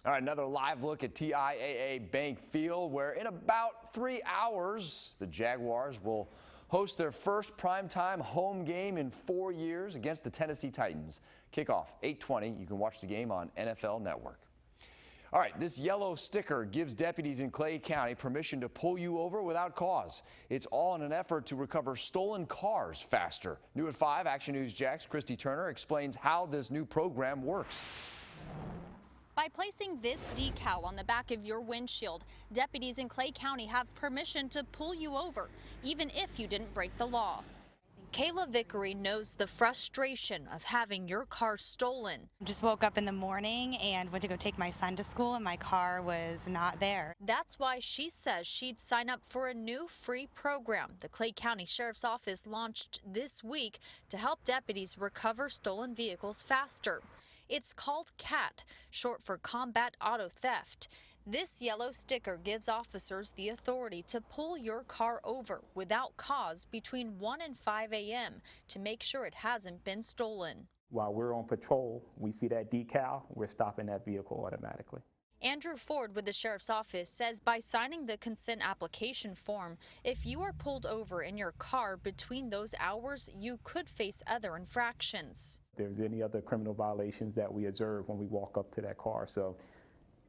All right, another live look at TIAA Bank Field, where in about 3 hours, the Jaguars will host their first primetime home game in 4 years against the Tennessee Titans. Kickoff 8:20. You can watch the game on NFL Network. All right, this yellow sticker gives deputies in Clay County permission to pull you over without cause. It's all in an effort to recover stolen cars faster. New at 5, Action News Jack's Christy Turner explains how this new program works. By placing this decal on the back of your windshield, deputies in Clay County have permission to pull you over, even if you didn't break the law. Kayla Vickery knows the frustration of having your car stolen. Just woke up in the morning and went to go take my son to school, and my car was not there. That's why she says she'd sign up for a new free program the Clay County Sheriff's Office launched this week to help deputies recover stolen vehicles faster. It's called CAT, short for Combat Auto Theft. This yellow sticker gives officers the authority to pull your car over without cause between 1 and 5 a.m. to make sure it hasn't been stolen. While we're on patrol, we see that decal, we're stopping that vehicle automatically. Andrew Ford with the Sheriff's Office says by signing the consent application form, if you are pulled over in your car between those hours, you could face other infractions. If there's any other criminal violations that we observe when we walk up to that car, so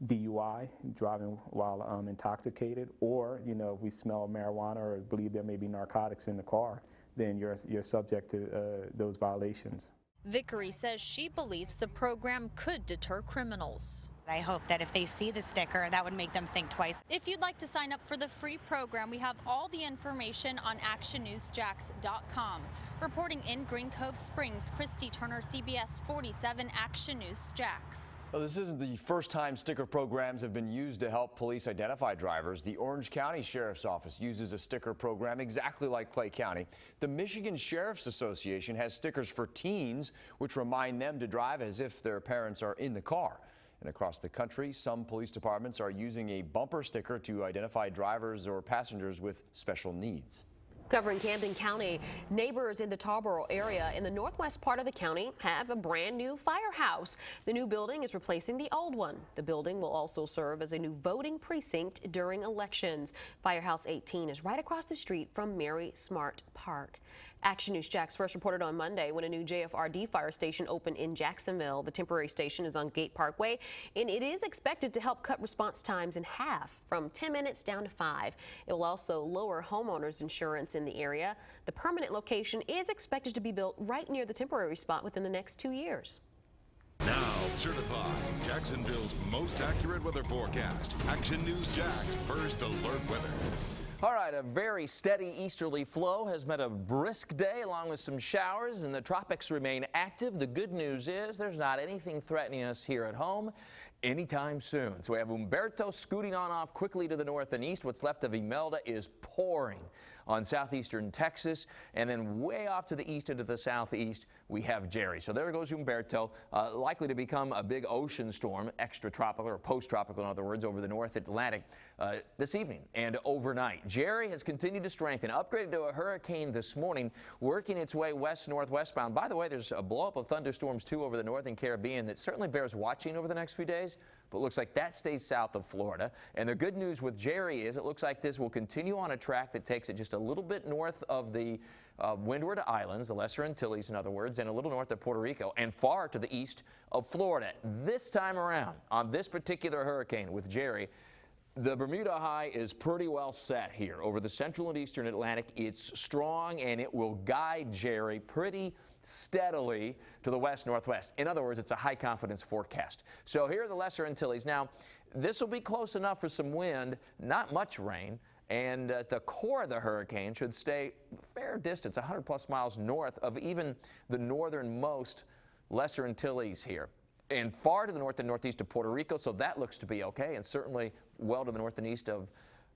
DUI, driving while intoxicated, or if we smell marijuana or believe there may be narcotics in the car, then you're subject to those violations. Vickery says she believes the program could deter criminals. I hope that if they see the sticker, that would make them think twice. If you'd like to sign up for the free program, we have all the information on actionnewsjax.com. Reporting in Green Cove Springs, Christy Turner, CBS 47 Action News Jax. Well, this isn't the first time sticker programs have been used to help police identify drivers. The Orange County Sheriff's Office uses a sticker program exactly like Clay County. The Michigan Sheriff's Association has stickers for teens, which remind them to drive as if their parents are in the car. And across the country, some police departments are using a bumper sticker to identify drivers or passengers with special needs. Covering Camden County, neighbors in the Tarboro area in the northwest part of the county have a brand new firehouse. The new building is replacing the old one. The building will also serve as a new voting precinct during elections. Firehouse 18 is right across the street from Mary Smart Park. Action News Jax first reported on Monday when a new JFRD fire station opened in Jacksonville. The temporary station is on Gate Parkway, and it is expected to help cut response times in half, from 10 minutes down to 5. It will also lower homeowners insurance in the area. The permanent location is expected to be built right near the temporary spot within the next 2 years. Now certified Jacksonville's most accurate weather forecast. Action News Jax First Alert Weather. All right, a very steady easterly flow has met a brisk day along with some showers, and the tropics remain active. The good news is there's not anything threatening us here at home anytime soon. So we have Umberto scooting on off quickly to the north and east. What's left of Imelda is pouring on southeastern Texas, and then way off to the east into the southeast we have Jerry. So there goes Umberto, likely to become a big ocean storm, extratropical or post-tropical in other words, over the North Atlantic this evening and overnight. Jerry has continued to strengthen, upgraded to a hurricane this morning, working its way west-northwestbound. By the way, there's a blow-up of thunderstorms too over the northern Caribbean that certainly bears watching over the next few days. But it looks like that stays south of Florida. And the good news with Jerry is it looks like this will continue on a track that takes it just a little bit north of the Windward Islands, the Lesser Antilles in other words, and a little north of Puerto Rico and far to the east of Florida. This time around, on this particular hurricane with Jerry, the Bermuda high is pretty well set here over the central and eastern Atlantic. It's strong and it will guide Jerry pretty steadily to the west-northwest. In other words, it's a high confidence forecast. So here are the Lesser Antilles. Now, this will be close enough for some wind, not much rain, and the core of the hurricane should stay a fair distance, 100+ miles north of even the northernmost Lesser Antilles here, and far to the north and northeast of Puerto Rico, so that looks to be okay, and certainly well to the north and east of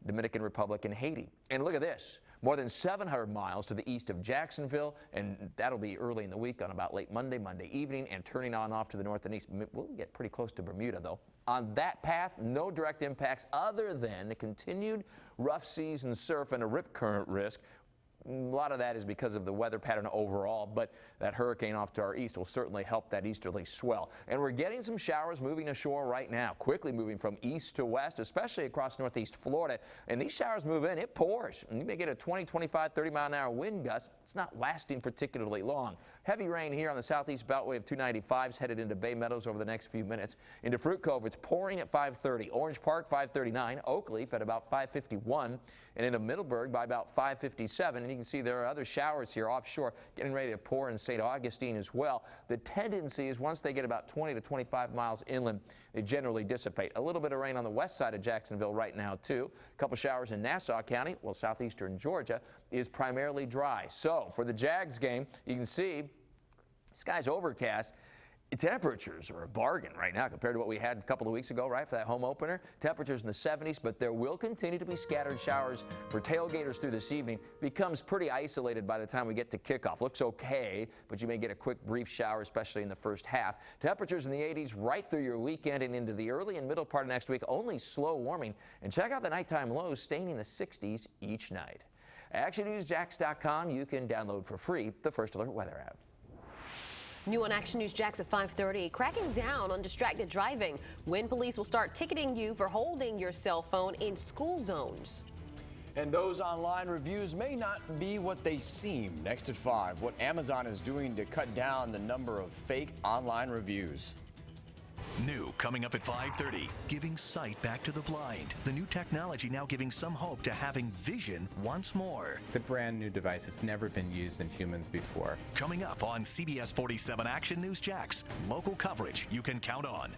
Dominican Republic and Haiti. And look at this, more than 700 miles to the east of Jacksonville, and that'll be early in the week on about late Monday evening, and turning on off to the north and east. We'll get pretty close to Bermuda, though. On that path, no direct impacts other than the continued rough seas and surf and a rip current risk. A lot of that is because of the weather pattern overall, but that hurricane off to our east will certainly help that easterly swell. And we're getting some showers moving ashore right now, quickly moving from east to west, especially across northeast Florida. And these showers move in, it pours. And you may get a 20, 25, 30-mile-an-hour wind gust. It's not lasting particularly long. Heavy rain here on the southeast beltway of 295s headed into Bay Meadows over the next few minutes. Into Fruit Cove, it's pouring at 5:30. Orange Park, 5:39. Oakleaf at about 5:51. And into Middleburg by about 5:57. And you can see there are other showers here offshore getting ready to pour in St. Augustine as well. The tendency is once they get about 20 to 25 miles inland, they generally dissipate. A little bit of rain on the west side of Jacksonville right now, too. A couple showers in Nassau County, well, southeastern Georgia is primarily dry. So for the Jags game, you can see sky's overcast. Temperatures are a bargain right now compared to what we had a couple of weeks ago, right, for that home opener. Temperatures in the 70s, but there will continue to be scattered showers for tailgaters through this evening. Becomes pretty isolated by the time we get to kickoff. Looks okay, but you may get a quick brief shower, especially in the first half. Temperatures in the 80s right through your weekend and into the early and middle part of next week. Only slow warming. And check out the nighttime lows staying in the 60s each night. ActionNewsJax.com. You can download for free the First Alert Weather app. New on Action News Jax at 5:30, cracking down on distracted driving when police will start ticketing you for holding your cell phone in school zones. And those online reviews may not be what they seem. Next at 5, what Amazon is doing to cut down the number of fake online reviews. New coming up at 5:30, giving sight back to the blind. The new technology now giving some hope to having vision once more. The brand new device has never been used in humans before. Coming up on CBS 47 Action News Jax. Local coverage you can count on.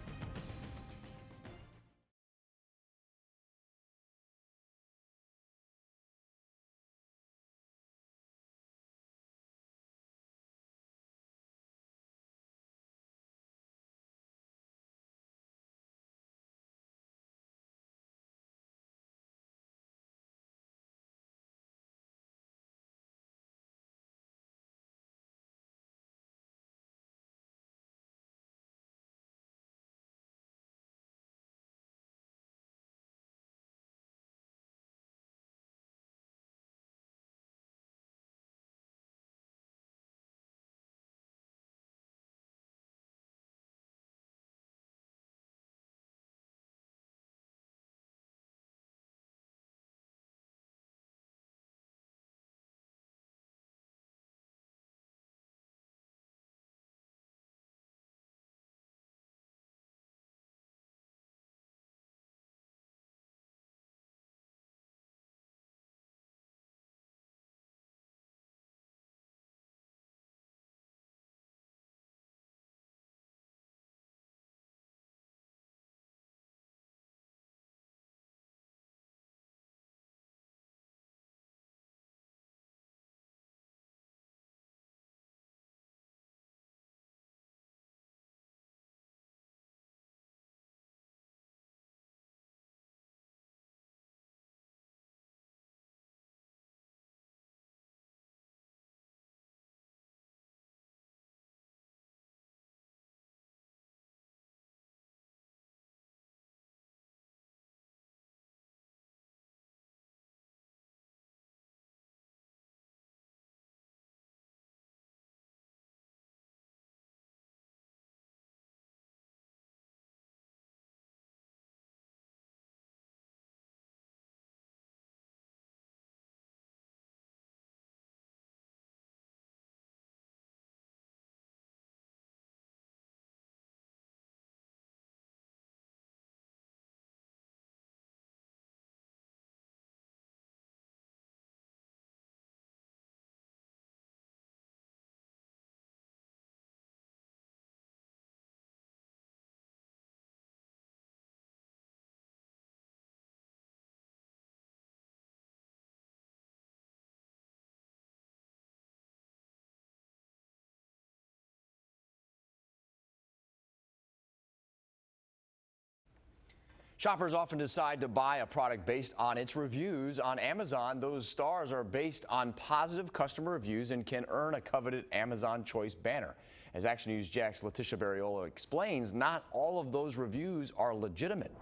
Shoppers often decide to buy a product based on its reviews. On Amazon, those stars are based on positive customer reviews and can earn a coveted Amazon Choice banner. As Action News Jax Letitia Barriola explains, not all of those reviews are legitimate.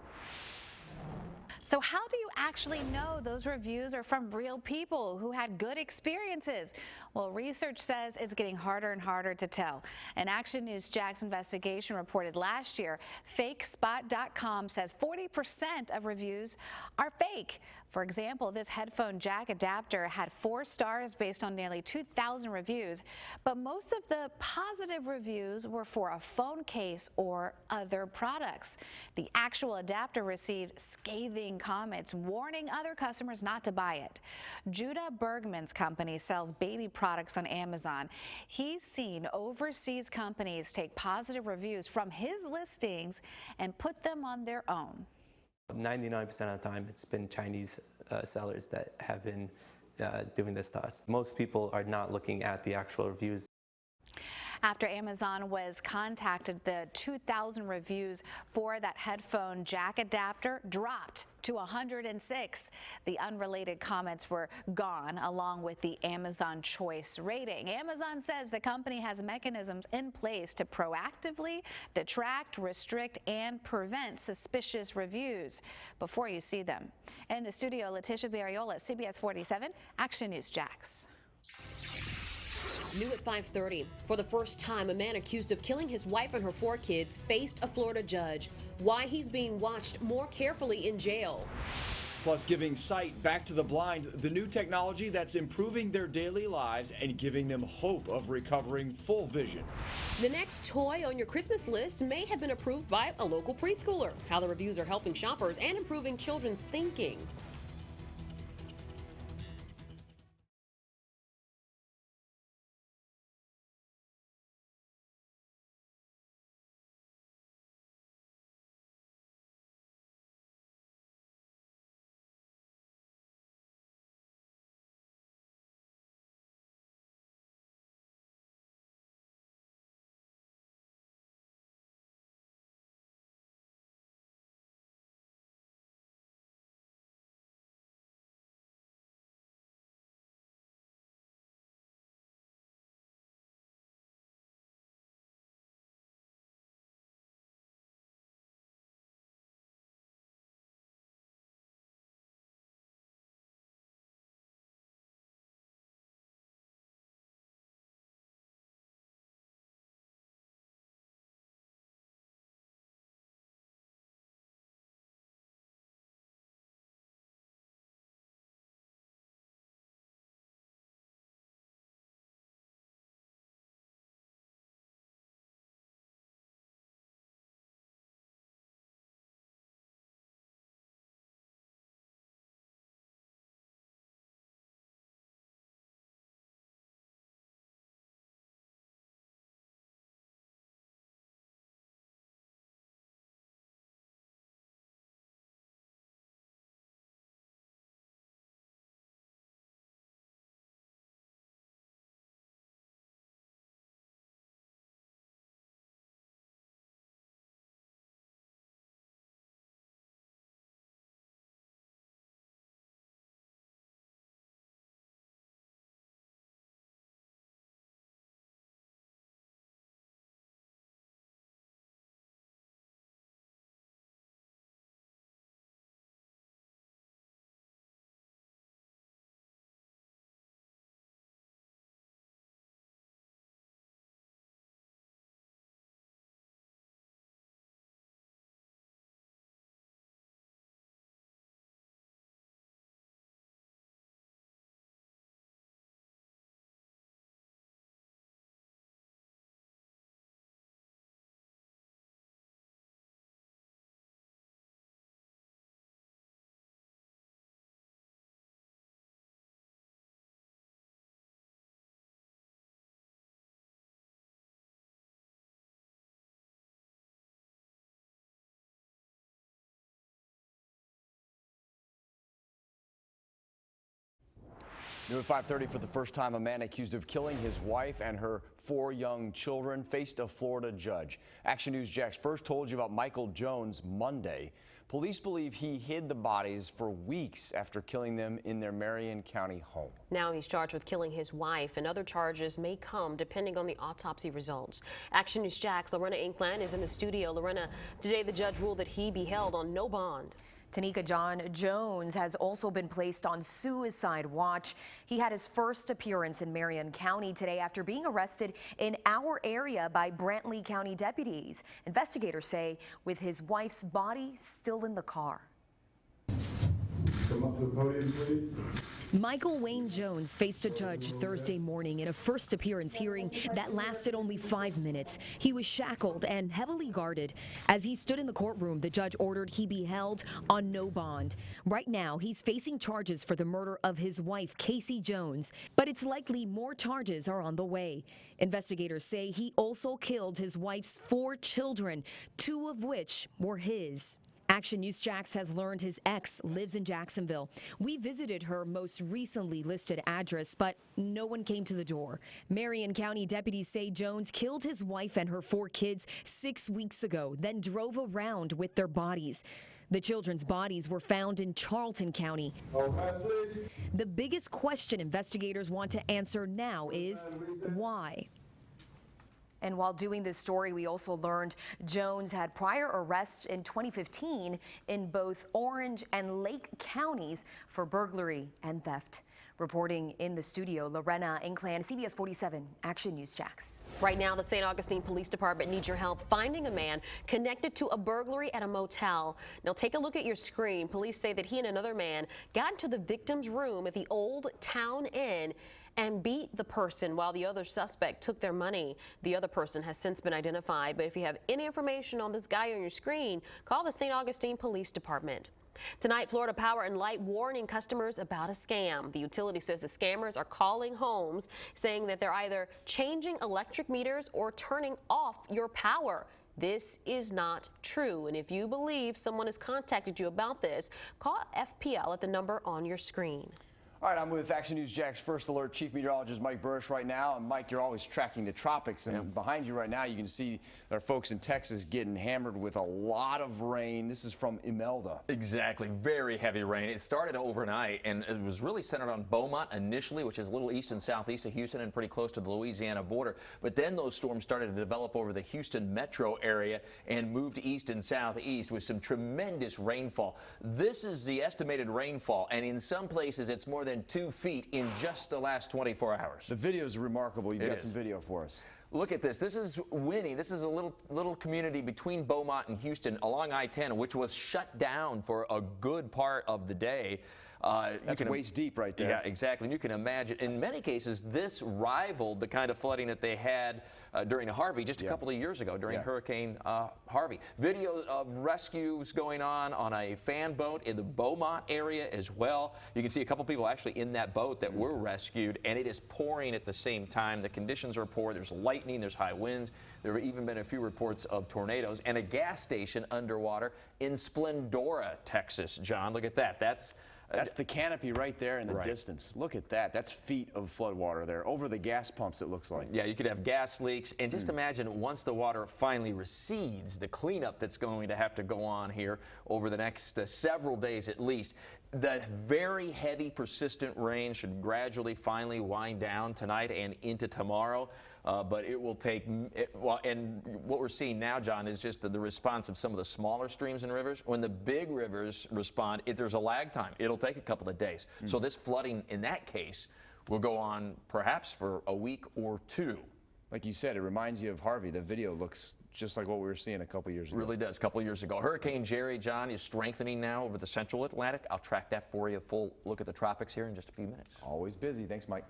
So how do you actually know those reviews are from real people who had good experiences? Well, research says it's getting harder and harder to tell. An Action News Jax investigation reported last year, FakeSpot.com says 40% of reviews are fake. For example, this headphone jack adapter had 4 stars based on nearly 2,000 reviews, but most of the positive reviews were for a phone case or other products. The actual adapter received scathing comments warning other customers not to buy it. Judah Bergman's company sells baby products on Amazon. He's seen overseas companies take positive reviews from his listings and put them on their own. 99% of the time, it's been Chinese sellers that have been doing this to us. Most people are not looking at the actual reviews. After Amazon was contacted, the 2,000 reviews for that headphone jack adapter dropped to 106. The unrelated comments were gone, along with the Amazon Choice rating. Amazon says the company has mechanisms in place to proactively detract, restrict, and prevent suspicious reviews before you see them. In the studio, Letitia Barriola, CBS 47, Action News Jax. New at 5:30. For the first time, a man accused of killing his wife and her 4 kids faced a Florida judge. Why he's being watched more carefully in jail. Plus, giving sight back to the blind, the new technology that's improving their daily lives and giving them hope of recovering full vision. The next toy on your Christmas list may have been approved by a local preschooler. How the reviews are helping shoppers and improving children's thinking. New at 5:30, for the first time, a man accused of killing his wife and her 4 young children faced a Florida judge. Action News Jax first told you about Michael Jones Monday. Police believe he hid the bodies for weeks after killing them in their Marion County home. Now he's charged with killing his wife, and other charges may come depending on the autopsy results. Action News Jax, Lorena Inkland is in the studio. Lorena, today the judge ruled that he be held on no bond. Tanika, John Jones has also been placed on suicide watch. He had his first appearance in Marion County today after being arrested in our area by Brantley County deputies. Investigators say with his wife's body still in the car. Come up to the podium, please. Michael Wayne Jones faced a judge Thursday morning in a first appearance hearing that lasted only 5 minutes. He was shackled and heavily guarded. As he stood in the courtroom, the judge ordered he be held on no bond. Right now, he's facing charges for the murder of his wife, Casey Jones, but it's likely more charges are on the way. Investigators say he also killed his wife's 4 children, 2 of which were his. Action News Jax has learned his ex lives in Jacksonville. We visited her most recently listed address, but no one came to the door. Marion County deputies say Jones killed his wife and her 4 kids 6 weeks ago, then drove around with their bodies. The children's bodies were found in Charlton County. The biggest question investigators want to answer now is why? And while doing this story, we also learned Jones had prior arrests in 2015 in both Orange and Lake counties for burglary and theft. Reporting in the studio, Lorena Inclan, CBS 47 Action News Jax. Right now, the St. Augustine Police Department needs your help finding a man connected to a burglary at a motel. Now, take a look at your screen. Police say that he and another man got into the victim's room at the Old Town Inn and beat the person while the other suspect took their money. The other person has since been identified, but if you have any information on this guy on your screen, call the St. Augustine Police Department. Tonight, Florida Power and Light warning customers about a scam. The utility says the scammers are calling homes saying that they're either changing electric meters or turning off your power. This is not true, and if you believe someone has contacted you about this, call FPL at the number on your screen. All right, I'm with Action News Jax First Alert Chief Meteorologist Mike Burrish right now. And Mike, you're always tracking the tropics, and behind you right now you can see our folks in Texas getting hammered with a lot of rain. This is from Imelda. Exactly, very heavy rain. It started overnight, and it was really centered on Beaumont initially, which is a little east and southeast of Houston and pretty close to the Louisiana border. But then those storms started to develop over the Houston metro area and moved east and southeast with some tremendous rainfall. This is the estimated rainfall, and in some places it's more than 2 feet in just the last 24 hours. The video is remarkable. You've got some video for us. Look at this. This is Winnie. This is a little community between Beaumont and Houston along I-10, which was shut down for a good part of the day. That's waist deep right there. Yeah, exactly. And you can imagine, in many cases, this rivaled the kind of flooding that they had during Harvey just a couple of years ago during Hurricane Harvey. Video of rescues going on a fan boat in the Beaumont area as well. You can see a couple people actually in that boat that were rescued, and it is pouring at the same time. The conditions are poor. There's lightning. There's high winds. There have even been a few reports of tornadoes, and a gas station underwater in Splendora, Texas. John, look at that. That's the canopy right there in the distance. Look at that. That's feet of floodwater there. Over the gas pumps, it looks like. Yeah, you could have gas leaks. And just imagine once the water finally recedes, the cleanup that's going to have to go on here over the next several days at least. The very heavy, persistent rain should gradually finally wind down tonight and into tomorrow. But it will take, and what we're seeing now, John, is just the response of some of the smaller streams and rivers. When the big rivers respond, there's a lag time. It'll take a couple of days. So this flooding, in that case, will go on perhaps for a week or 2. Like you said, it reminds you of Harvey. The video looks just like what we were seeing a couple years ago. It really does, a couple years ago. Hurricane Jerry, John, is strengthening now over the central Atlantic. I'll track that for you. Full look at the tropics here in just a few minutes. Always busy. Thanks, Mike.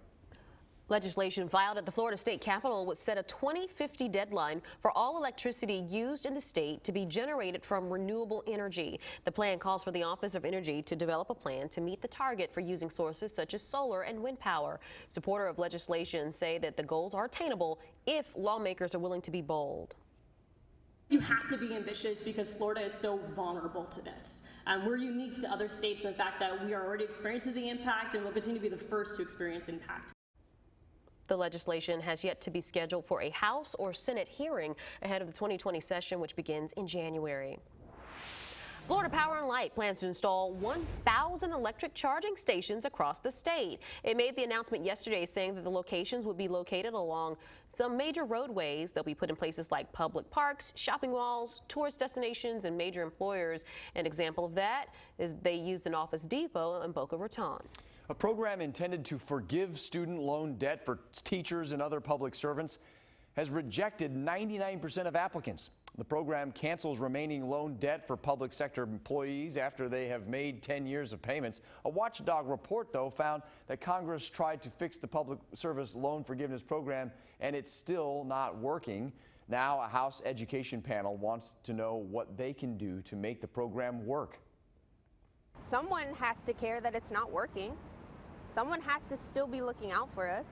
Legislation filed at the Florida State Capitol would set a 2050 deadline for all electricity used in the state to be generated from renewable energy. The plan calls for the Office of Energy to develop a plan to meet the target for using sources such as solar and wind power. Supporters of legislation say that the goals are attainable if lawmakers are willing to be bold. You have to be ambitious because Florida is so vulnerable to this. We're unique to other states in the fact that we are already experiencing the impact and will continue to be the first to experience impact. The legislation has yet to be scheduled for a House or Senate hearing ahead of the 2020 session, which begins in January. Florida Power and Light plans to install 1,000 electric charging stations across the state. It made the announcement yesterday saying that the locations would be located along some major roadways. They'll be put in places like public parks, shopping malls, tourist destinations, and major employers. An example of that is they used an Office Depot in Boca Raton. A program intended to forgive student loan debt for teachers and other public servants has rejected 99% of applicants. The program cancels remaining loan debt for public sector employees after they have made 10 years of payments. A watchdog report, though, found that Congress tried to fix the public service loan forgiveness program, and it's still not working. Now, a House education panel wants to know what they can do to make the program work. Someone has to care that it's not working. Someone has to still be looking out for us.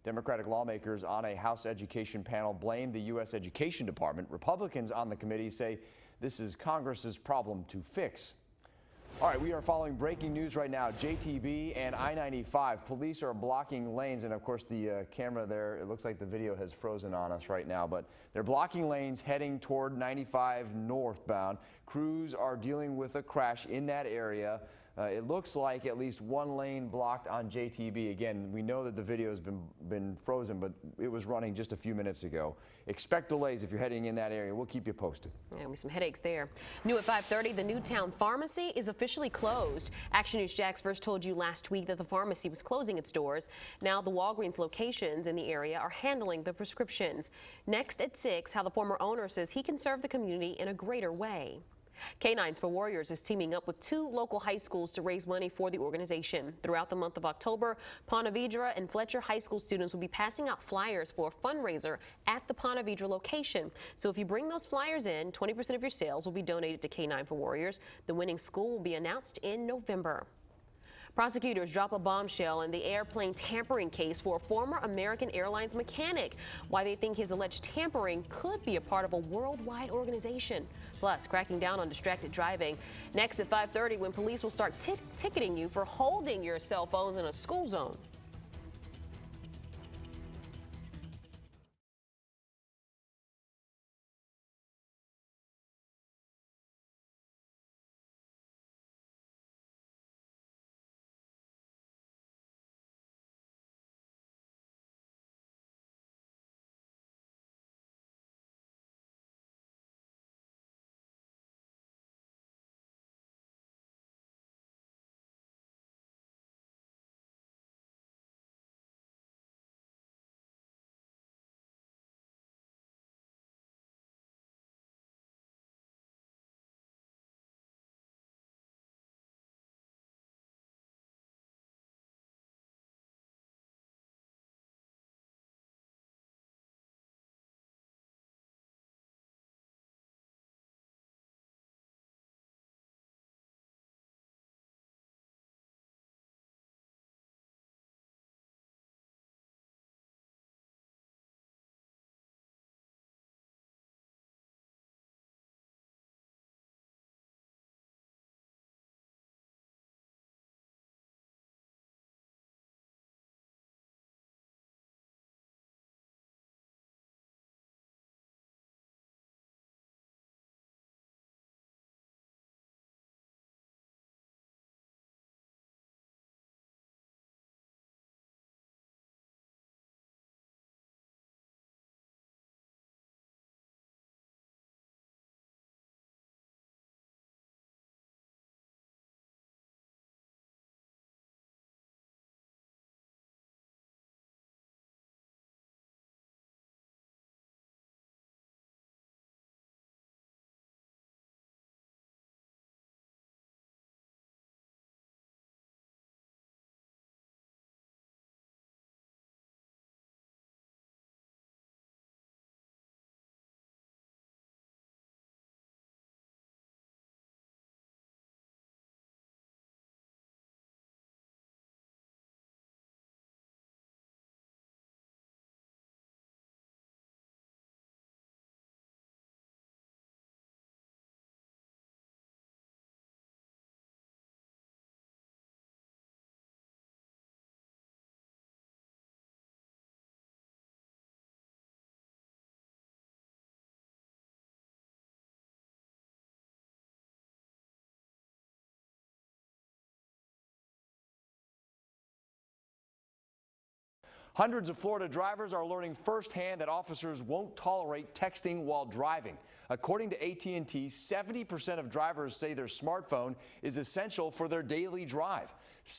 Democratic lawmakers on a House education panel blame the U.S. Education Department. Republicans on the committee say this is Congress's problem to fix. All right, we are following breaking news right now. JTB and I-95. Police are blocking lanes, and of course the camera there, it looks like the video has frozen on us right now, but they're blocking lanes heading toward 95 northbound. Crews are dealing with a crash in that area. It looks like at least one lane blocked on JTB. Again, we know that the video has been frozen, but it was running just a few minutes ago. Expect delays if you're heading in that area. We'll keep you posted. Yeah, with some headaches there. New at 5:30, the Newtown Pharmacy is officially closed. Action News Jax first told you last week that the pharmacy was closing its doors. Now the Walgreens locations in the area are handling the prescriptions. Next at 6, how the former owner says he can serve the community in a greater way. Canines for Warriors is teaming up with 2 local high schools to raise money for the organization. Throughout the month of October, Ponte Vedra and Fletcher High School students will be passing out flyers for a fundraiser at the Ponte Vedra location. So if you bring those flyers in, 20% of your sales will be donated to Canine for Warriors. The winning school will be announced in November. Prosecutors drop a bombshell in the airplane tampering case for a former American Airlines mechanic. Why they think his alleged tampering could be a part of a worldwide organization. Plus, cracking down on distracted driving. Next at 5:30, when police will start ticketing you for holding your cell phones in a school zone. Hundreds of Florida drivers are learning firsthand that officers won't tolerate texting while driving. According to AT&T, 70% of drivers say their smartphone is essential for their daily drive.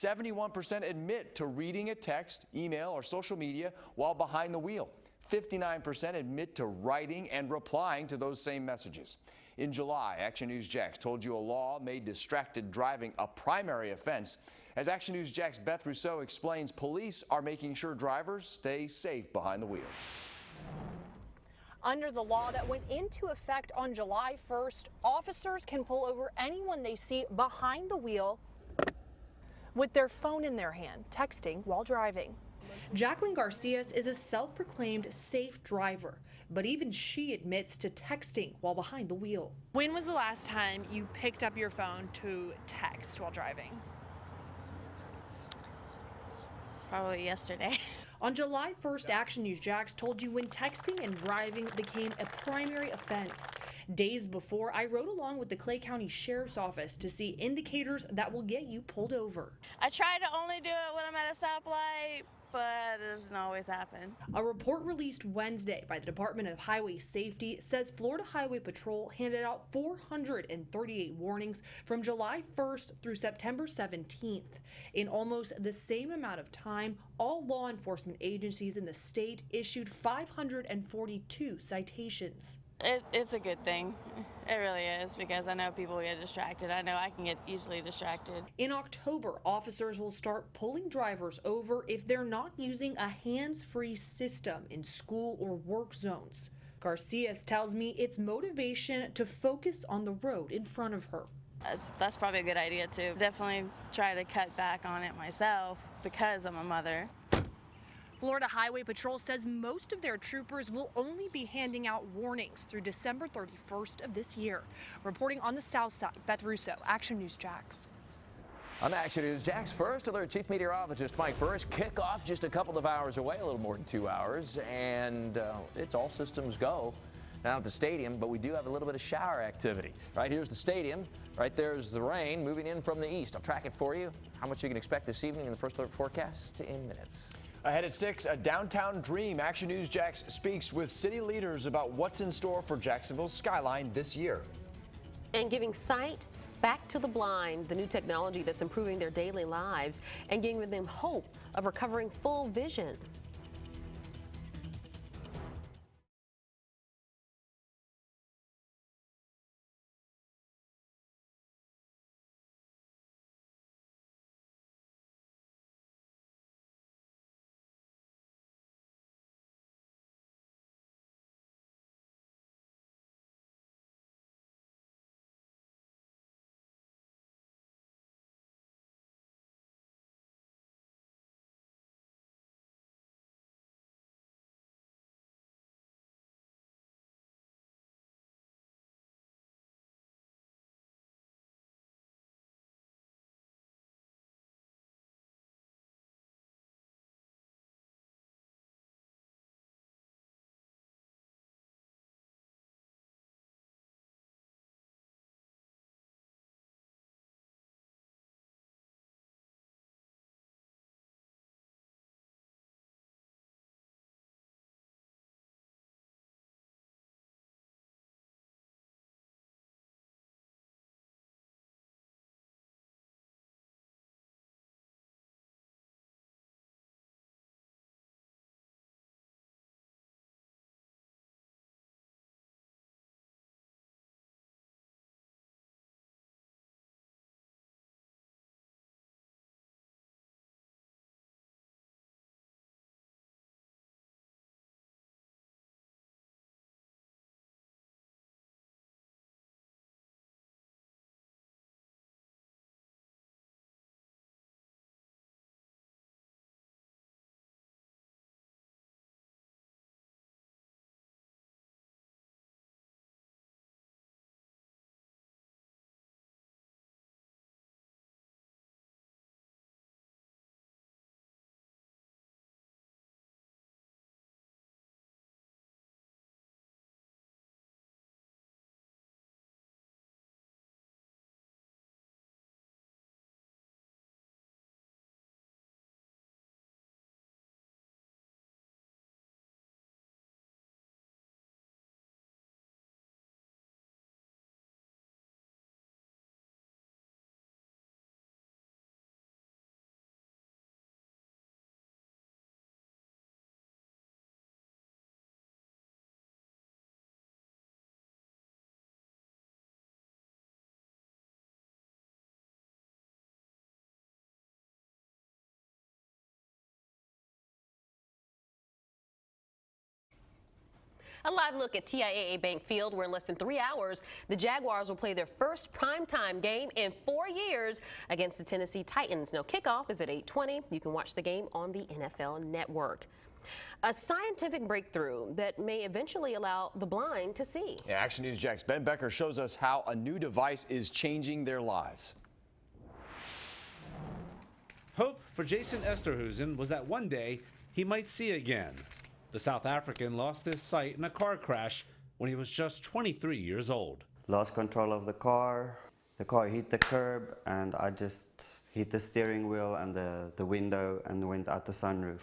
71% admit to reading a text, email, or social media while behind the wheel. 59% admit to writing and replying to those same messages. In July, Action News Jax told you a law made distracted driving a primary offense. As Action News Jax Beth Rousseau explains, police are making sure drivers stay safe behind the wheel. Under the law that went into effect on July 1st, officers can pull over anyone they see behind the wheel with their phone in their hand, texting while driving. Jacqueline Garcias is a self-proclaimed safe driver, but even she admits to texting while behind the wheel. When was the last time you picked up your phone to text while driving? Probably yesterday. On July 1st, Action News Jax told you when texting and driving became a primary offense. Days before, I rode along with the Clay County Sheriff's Office to see indicators that will get you pulled over. I try to only do it when I'm at a stoplight, but it doesn't always happen. A report released Wednesday by the Department of Highway Safety says Florida Highway Patrol handed out 438 warnings from July 1st through September 17th. In almost the same amount of time, all law enforcement agencies in the state issued 542 citations. It's a good thing. It really is, because I know people get distracted. I know I can get easily distracted. In October, officers will start pulling drivers over if they're not using a hands-free system in school or work zones. Garcias tells me it's motivation to focus on the road in front of her. That's probably a good idea too. Definitely try to cut back on it myself because I'm a mother. Florida Highway Patrol says most of their troopers will only be handing out warnings through December 31st of this year. Reporting on the south side, Beth Russo, Action News Jax. On Action News Jax, First Alert Chief Meteorologist Mike Burris. Kickoff just a couple of hours away, a little more than 2 hours, and it's all systems go down at the stadium, but we do have a little bit of shower activity. Right here's the stadium. Right there's the rain moving in from the east. I'll track it for you. How much you can expect this evening in the First Alert forecast in minutes. Ahead at 6, a downtown dream. Action News Jax speaks with city leaders about what's in store for Jacksonville's skyline this year. And giving sight back to the blind, the new technology that's improving their daily lives and giving them hope of recovering full vision. A live look at TIAA Bank Field, where in less than 3 hours, the Jaguars will play their first primetime game in 4 years against the Tennessee Titans. Now, kickoff is at 8:20. You can watch the game on the NFL Network. A scientific breakthrough that may eventually allow the blind to see. Yeah, Action News Jack's Ben Becker shows us how a new device is changing their lives. Hope for Jason Esterhuizen was that one day he might see again. The South African lost his sight in a car crash when he was just 23 years old. Lost control of the car hit the curb, and I just hit the steering wheel and the window and went out the sunroof.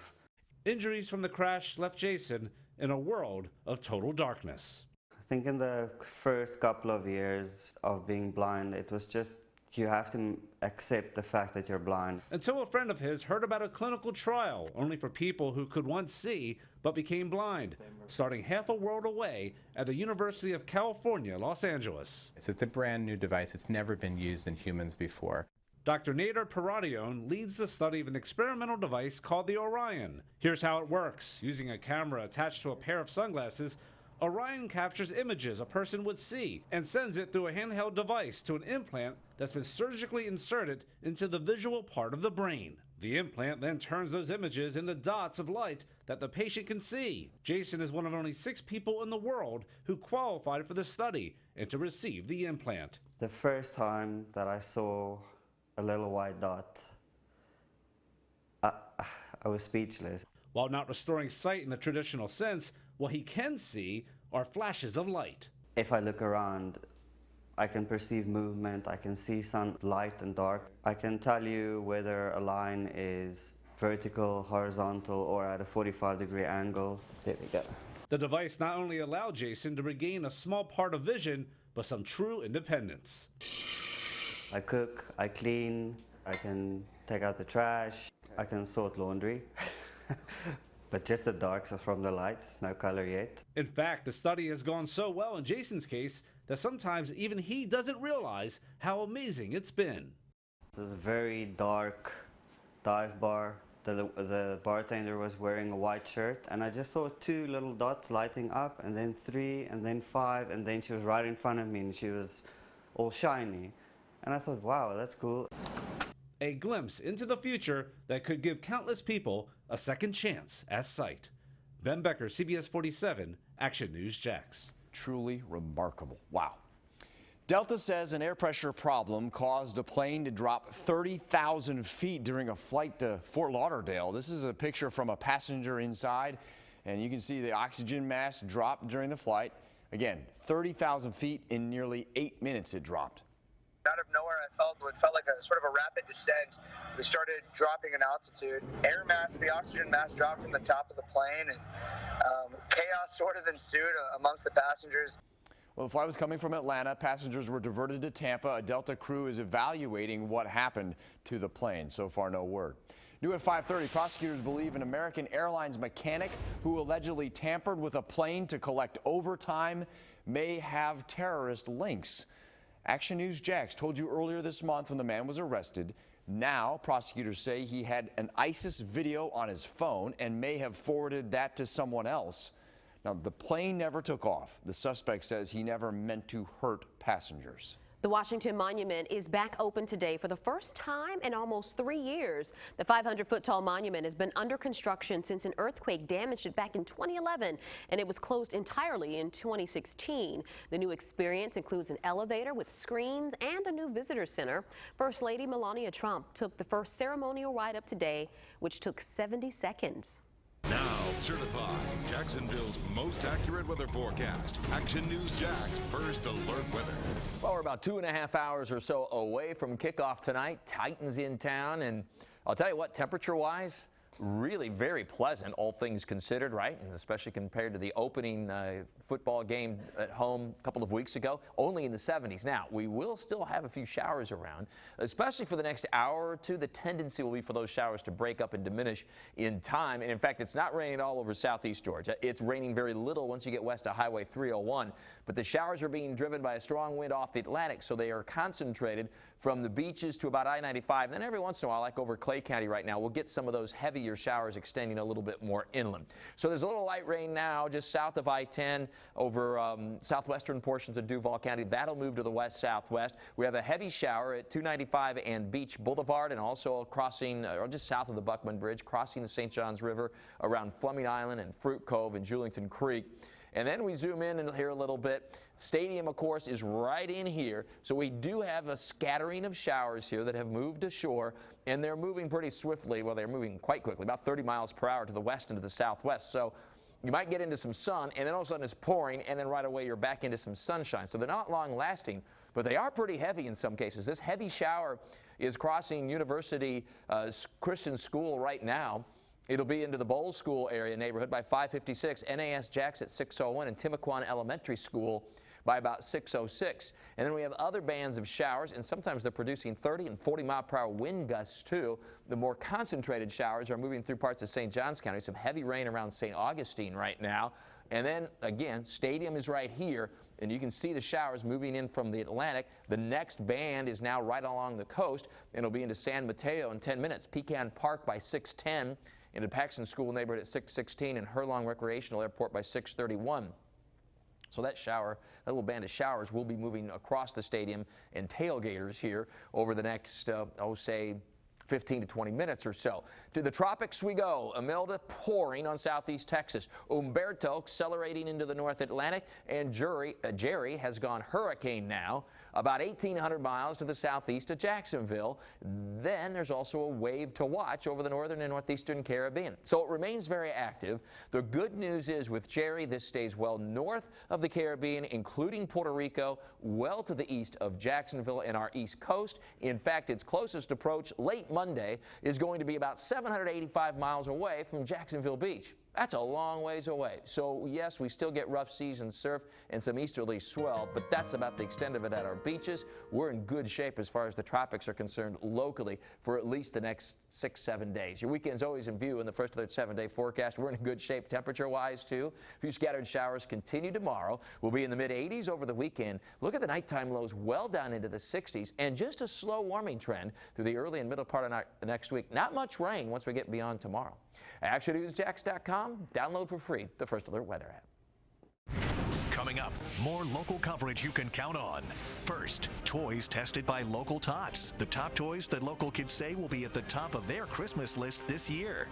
Injuries from the crash left Jason in a world of total darkness. I think in the first couple of years of being blind, it was just you have to accept the fact that you're blind. Until a friend of his heard about a clinical trial only for people who could once see but became blind, starting half a world away at the University of California, Los Angeles. It's a brand new device. It's never been used in humans before. Dr. Nader Paradion leads the study of an experimental device called the Orion. Here's how it works. Using a camera attached to a pair of sunglasses, Orion captures images a person would see and sends it through a handheld device to an implant that's been surgically inserted into the visual part of the brain. The implant then turns those images into dots of light that the patient can see. Jason is one of only 6 people in the world who qualified for the study and to receive the implant. The first time that I saw a little white dot, I was speechless. While not restoring sight in the traditional sense, what he can see are flashes of light. If I look around, I can perceive movement, I can see sun, light and dark. I can tell you whether a line is vertical, horizontal, or at a 45-degree angle. There we go. The device not only allowed Jason to regain a small part of vision, but some true independence. I cook, I clean, I can take out the trash, I can sort laundry. But just the darks are from the lights, no color yet. In fact, the study has gone so well in Jason's case that sometimes even he doesn't realize how amazing it's been. It was a very dark dive bar. The bartender was wearing a white shirt, and I just saw 2 little dots lighting up, and then 3, and then 5, and then she was right in front of me, and she was all shiny. And I thought, wow, that's cool. A glimpse into the future that could give countless people a second chance at sight. Ben Becker, CBS 47, Action News Jax. Truly remarkable. Wow. Delta says an air pressure problem caused a plane to drop 30,000 feet during a flight to Fort Lauderdale. This is a picture from a passenger inside, and you can see the oxygen mask drop during the flight. Again, 30,000 feet in nearly 8 minutes it dropped. Out of nowhere, I felt what felt like a sort of a rapid descent. We started dropping in altitude. Air mass, the oxygen mask dropped from the top of the plane, and chaos sort of ensued amongst the passengers. Well, the flight was coming from Atlanta. Passengers were diverted to Tampa. A Delta crew is evaluating what happened to the plane. So far, no word. New at 5:30, prosecutors believe an American Airlines mechanic who allegedly tampered with a plane to collect overtime may have terrorist links. Action News Jax told you earlier this month when the man was arrested. Now, prosecutors say he had an ISIS video on his phone and may have forwarded that to someone else. Now, the plane never took off. The suspect says he never meant to hurt passengers. The Washington Monument is back open today for the first time in almost 3 years. The 500-foot-tall monument has been under construction since an earthquake damaged it back in 2011, and it was closed entirely in 2016. The new experience includes an elevator with screens and a new visitor center. First Lady Melania Trump took the first ceremonial ride up today, which took 70 seconds. Now, certified Jacksonville's most accurate weather forecast. Action News Jax First Alert Weather. Well, we're about 2.5 hours or so away from kickoff tonight. Titans in town, and I'll tell you what, temperature-wise, really very pleasant, all things considered, right? And especially compared to the opening football game at home a couple of weeks ago, only in the 70s. Now, we will still have a few showers around, especially for the next hour or two. The tendency will be for those showers to break up and diminish in time. And in fact, it's not raining all over southeast Georgia. It's raining very little once you get west of Highway 301. But the showers are being driven by a strong wind off the Atlantic, so they are concentrated from the beaches to about I-95. And then every once in a while, like over Clay County right now, we'll get some of those heavier showers extending a little bit more inland. So there's a little light rain now just south of I-10 over southwestern portions of Duval County. That'll move to the west-southwest. We have a heavy shower at 295 and Beach Boulevard, and also crossing, or just south of the Buckman Bridge, crossing the St. Johns River around Fleming Island and Fruit Cove and Julington Creek. And then we zoom in here a little bit. Stadium, of course, is right in here. So we do have a scattering of showers here that have moved ashore, and they're moving pretty swiftly. Well, they're moving quite quickly, about 30 miles per hour to the west and to the southwest. So you might get into some sun, and then all of a sudden it's pouring, and then right away you're back into some sunshine. So they're not long lasting, but they are pretty heavy in some cases. This heavy shower is crossing University Christian School right now. It'll be into the Bowles School area neighborhood by 5:56, NAS Jacks at 6:01, and Timaquan Elementary School by about 6:06. And then we have other bands of showers, and sometimes they're producing 30 and 40 mile per hour wind gusts too. The more concentrated showers are moving through parts of St. Johns County. Some heavy rain around St. Augustine right now. And then again, Stadium is right here, and you can see the showers moving in from the Atlantic. The next band is now right along the coast, and it'll be into San Mateo in 10 minutes. Pecan Park by 6:10. Into Paxton School neighborhood at 6:16, and Herlong Recreational Airport by 6:31. So that little band of showers will be moving across the stadium and tailgaters here over the next, say, 15 to 20 minutes or so. To the tropics we go. Imelda pouring on southeast Texas. Umberto accelerating into the North Atlantic, and Jerry has gone hurricane now, about 1,800 miles to the southeast of Jacksonville. Then there's also a wave to watch over the northern and northeastern Caribbean. So it remains very active. The good news is with Jerry, this stays well north of the Caribbean, including Puerto Rico, well to the east of Jacksonville and our east coast. In fact, its closest approach late Monday is going to be about 785 miles away from Jacksonville Beach. That's a long ways away. So yes, we still get rough seas and surf and some easterly swell, but that's about the extent of it at our beaches. We're in good shape as far as the tropics are concerned locally for at least the next 6-7 days. Your weekend's always in view in the first of the 7-day forecast. We're in good shape temperature-wise too. A few scattered showers continue tomorrow. We'll be in the mid-80s over the weekend. Look at the nighttime lows well down into the 60s, and just a slow warming trend through the early and middle part of next week. Not much rain once we get beyond tomorrow. ActionNewsJax.com. Download for free the First Alert Weather app. Coming up, more local coverage you can count on. First, toys tested by local tots. The top toys that local kids say will be at the top of their Christmas list this year.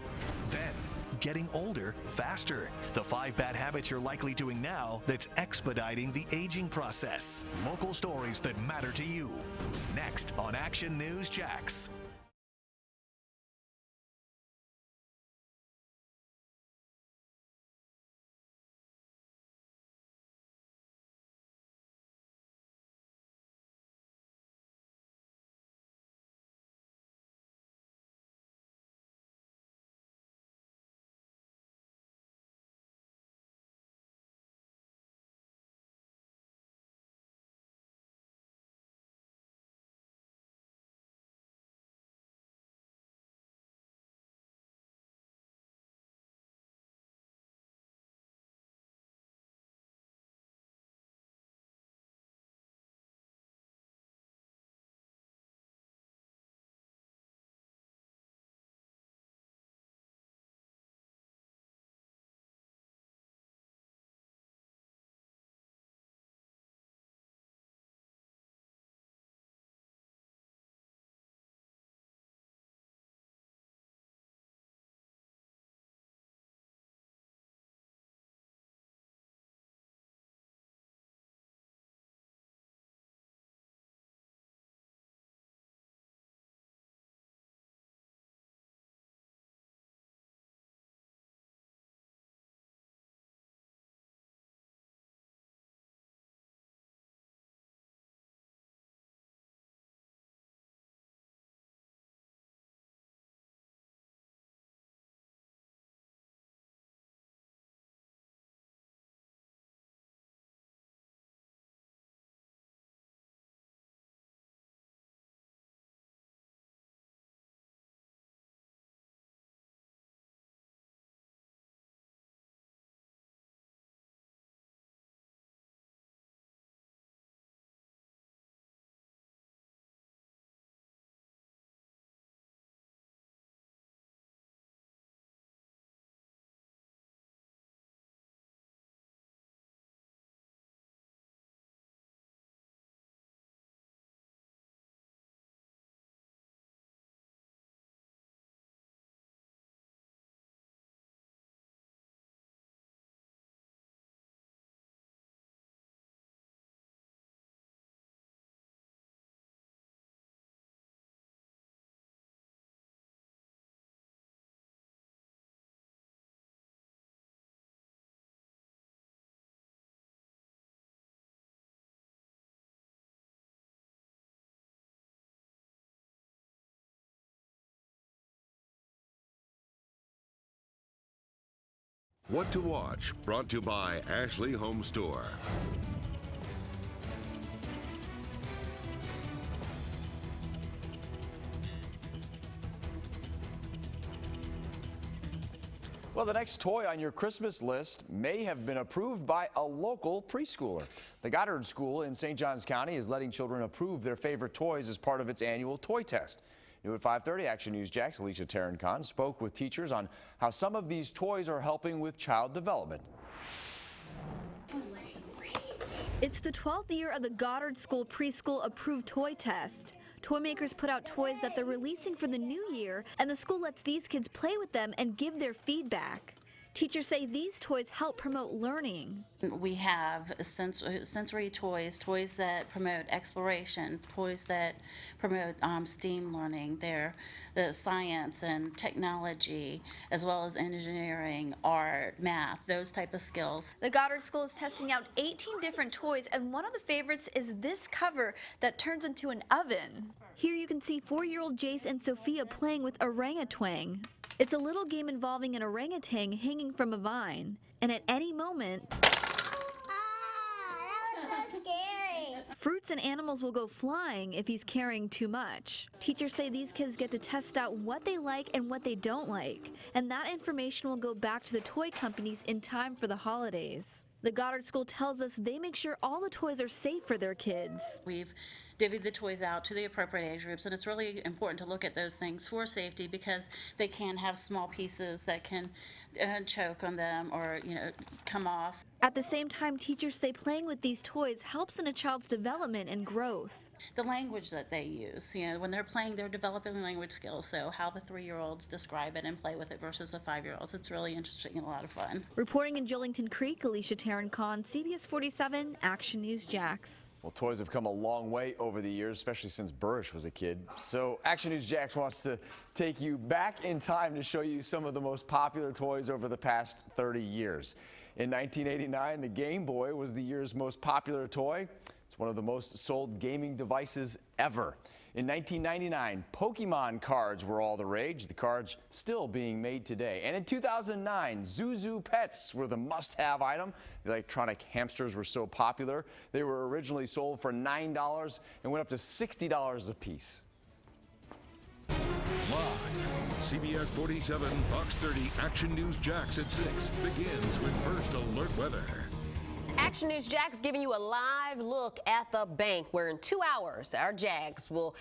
Then, getting older faster. The 5 bad habits you're likely doing now that's expediting the aging process. Local stories that matter to you. Next on Action News Jax. What to watch, brought to you by Ashley Home Store. Well, the next toy on your Christmas list may have been approved by a local preschooler. The Goddard School in St. Johns County is letting children approve their favorite toys as part of its annual toy test. New at 5:30, Action News Jack's Alicia Tarancon spoke with teachers on how some of these toys are helping with child development. It's the 12th year of the Goddard School preschool approved toy test. Toy makers put out toys that they're releasing for the new year, and the school lets these kids play with them and give their feedback. Teachers say these toys help promote learning. We have sensory toys, toys that promote exploration, toys that promote STEAM learning. They're the science and technology, as well as engineering, art, math, those type of skills. The Goddard School is testing out 18 different toys, and one of the favorites is this cover that turns into an oven. Here you can see 4-year-old Jace and Sophia playing with orangutan. It's a little game involving an orangutan hanging from a vine, and at any moment, That was so scary. fruits and animals will go flying if he's carrying too much. Teachers say these kids get to test out what they like and what they don't like, and that information will go back to the toy companies in time for the holidays. The Goddard School tells us they make sure all the toys are safe for their kids. We've divvied the toys out to the appropriate age groups, and it's really important to look at those things for safety because they can have small pieces that can choke on them or, come off. At the same time, teachers say playing with these toys helps in a child's development and growth. The language that they use, when they're playing, they're developing language skills, so how the 3-year-olds describe it and play with it versus the 5-year-olds, it's really interesting and a lot of fun. Reporting in Jillington Creek, Alicia Tarancon, CBS 47, Action News Jax. Well, toys have come a long way over the years, especially since Burrish was a kid. So Action News Jax wants to take you back in time to show you some of the most popular toys over the past 30 years. In 1989, the Game Boy was the year's most popular toy. It's one of the most sold gaming devices ever. In 1999, Pokemon cards were all the rage, the cards still being made today. And in 2009, Zuzu Pets were the must-have item. The electronic hamsters were so popular, they were originally sold for $9 and went up to $60 a piece. Live, CBS 47, Fox 30, Action News Jax at 6 begins with First Alert Weather. Action News Jax giving you a live look at the bank, where in 2 hours our Jags will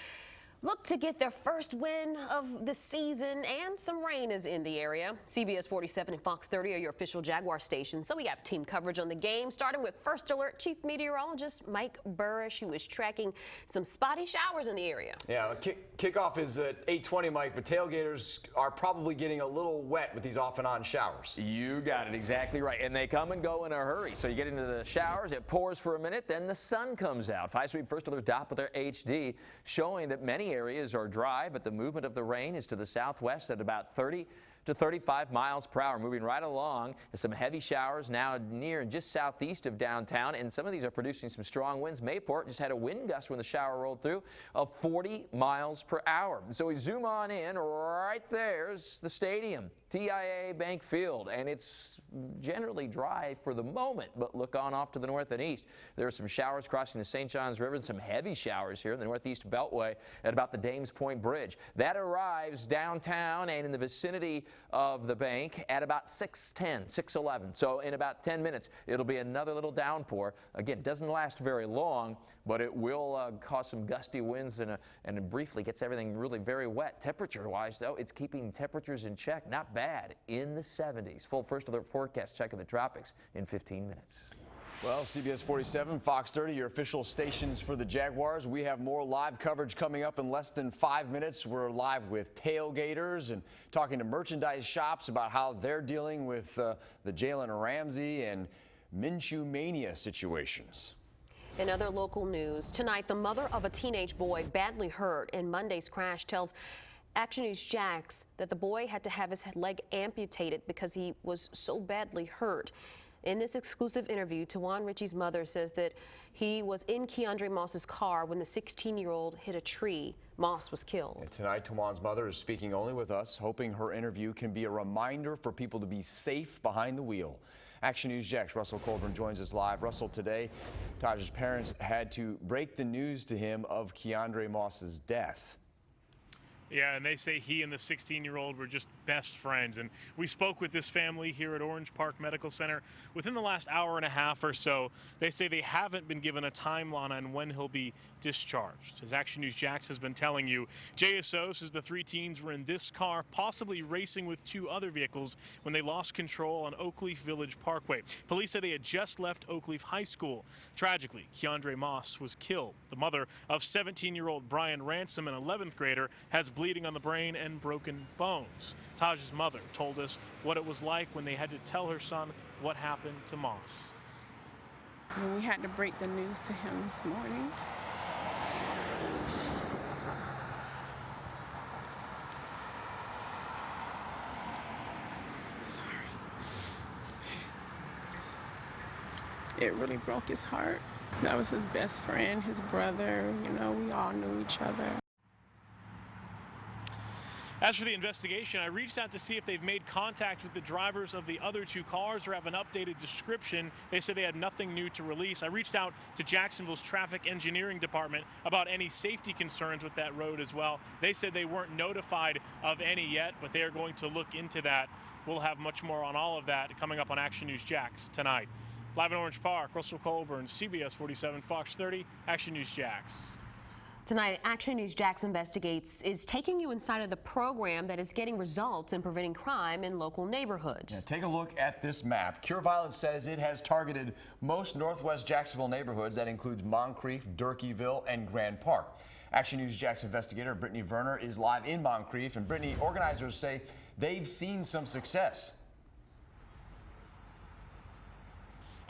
look to get their first win of the season, and some rain is in the area. CBS 47 and Fox 30 are your official Jaguar stations, so we got team coverage on the game, starting with First Alert Chief Meteorologist Mike Burrish, who is tracking some spotty showers in the area. Yeah, kickoff is at 8:20, Mike, but tailgaters are probably getting a little wet with these off and on showers. You got it exactly right, and they come and go in a hurry. So you get into the showers, it pours for a minute, then the sun comes out. 5-speed First Alert Doppler HD showing that many areas are dry, but the movement of the rain is to the southwest at about 30 to 35 miles per hour, moving right along. Some heavy showers now near and just southeast of downtown, and some of these are producing some strong winds. Mayport just had a wind gust when the shower rolled through of 40 miles per hour. So we zoom on in, right there's the stadium, TIAA Bank Field, and it's generally dry for the moment, but look on off to the north and east. There are some showers crossing the St. Johns River and some heavy showers here in the northeast beltway at about the Dames Point Bridge. That arrives downtown and in the vicinity of the bank at about 6:10, 6:11. So in about 10 minutes, it'll be another little downpour. Again, doesn't last very long, but it will cause some gusty winds and it briefly gets everything really very wet. Temperature-wise, though, it's keeping temperatures in check. Not bad, in the 70s. Full First Alert forecast check of the tropics in 15 minutes. Well, CBS 47, Fox 30, your official stations for the Jaguars. We have more live coverage coming up in less than 5 minutes. We're live with tailgaters and talking to merchandise shops about how they're dealing with the Jalen Ramsey and Minshew mania situations. In other local news, tonight the mother of a teenage boy badly hurt in Monday's crash tells Action News Jax that the boy had to have his leg amputated because he was so badly hurt. In this exclusive interview, Tawan Ritchie's mother says that he was in Keandre Moss's car when the 16-year-old hit a tree. Moss was killed. And tonight, Tawan's mother is speaking only with us, hoping her interview can be a reminder for people to be safe behind the wheel. Action News Jack's Russell Colburn joins us live. Russell, today, Taj's parents had to break the news to him of Keandre Moss's death. Yeah, and they say he and the 16-year-old were just best friends. And we spoke with this family here at Orange Park Medical Center within the last hour and a half or so. They say they haven't been given a timeline on when he'll be discharged. As Action News Jax has been telling you, JSO says the three teens were in this car, possibly racing with two other vehicles, when they lost control on Oakleaf Village Parkway. Police say they had just left Oakleaf High School. Tragically, Keandre Moss was killed. The mother of 17-year-old Brian Ransom, an 11th grader, has bleeding on the brain and broken bones. Taj's mother told us what it was like when they had to tell her son what happened to Moss. We had to break the news to him this morning. It really broke his heart. That was his best friend, his brother, you know, we all knew each other. As for the investigation, I reached out to see if they've made contact with the drivers of the other two cars or have an updated description. They said they had nothing new to release. I reached out to Jacksonville's traffic engineering department about any safety concerns with that road as well. They said they weren't notified of any yet, but they are going to look into that. We'll have much more on all of that coming up on Action News Jax tonight. Live in Orange Park, Russell Colburn, CBS 47, Fox 30, Action News Jax. Tonight, Action News Jax Investigates is taking you inside of the program that is getting results in preventing crime in local neighborhoods. Yeah, take a look at this map. Cure Violence says it has targeted most northwest Jacksonville neighborhoods. That includes Moncrief, Durkeeville, and Grand Park. Action News Jax investigator Brittany Werner is live in Moncrief, and Brittany, organizers say they've seen some success.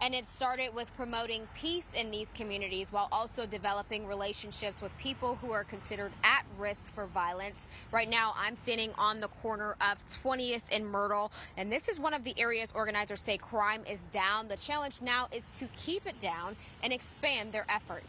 And it started with promoting peace in these communities while also developing relationships with people who are considered at risk for violence. Right now, I'm standing on the corner of 20th and Myrtle, and this is one of the areas organizers say crime is down. The challenge now is to keep it down and expand their efforts.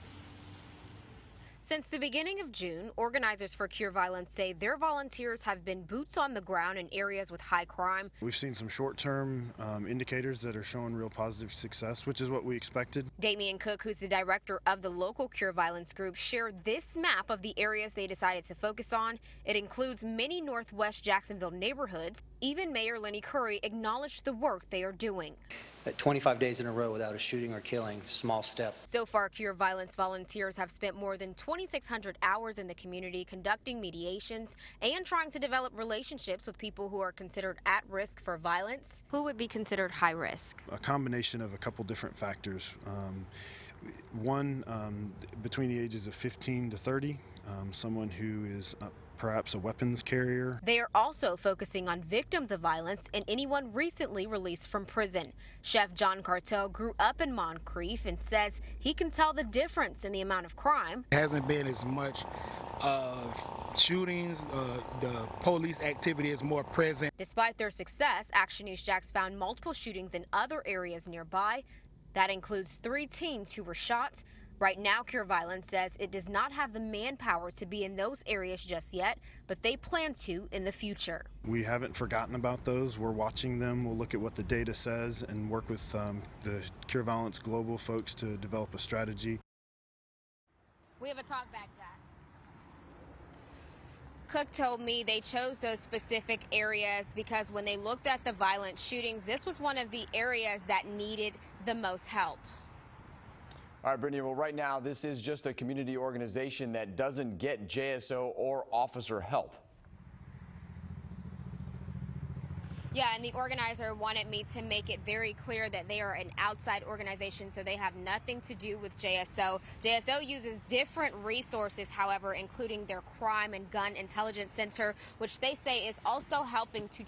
Since the beginning of June, organizers for Cure Violence say their volunteers have been boots on the ground in areas with high crime. We've seen some short-term indicators that are showing real positive success, which is what we expected. Damian Cook, who's the director of the local Cure Violence group, shared this map of the areas they decided to focus on. It includes many northwest Jacksonville neighborhoods. Even Mayor Lenny Curry acknowledged the work they are doing. At 25 days in a row without a shooting or killing, small step. So far, Cure Violence volunteers have spent more than 2,600 hours in the community conducting mediations and trying to develop relationships with people who are considered at risk for violence. Who would be considered high risk? A combination of a couple different factors. One, between the ages of 15 to 30, someone who is perhaps a weapons carrier. They are also focusing on victims of violence and anyone recently released from prison. Chef John Cartel grew up in Moncrief and says he can tell the difference in the amount of crime. It hasn't been as much of shootings, the police activity is more present. Despite their success, Action News Jax found multiple shootings in other areas nearby. That includes 3 teens who were shot. Right now, Cure Violence says it does not have the manpower to be in those areas just yet, but they plan to in the future. We haven't forgotten about those. We're watching them. We'll look at what the data says and work with the Cure Violence Global folks to develop a strategy. We have a talk back, Jack. Cook told me they chose those specific areas because when they looked at the violent shootings, this was one of the areas that needed the most help. All right, Brittany, well, right now, this is just a community organization that doesn't get JSO or officer help. Yeah, and the organizer wanted me to make it very clear that they are an outside organization, so they have nothing to do with JSO. JSO uses different resources, however, including their Crime and Gun Intelligence Center, which they say is also helping to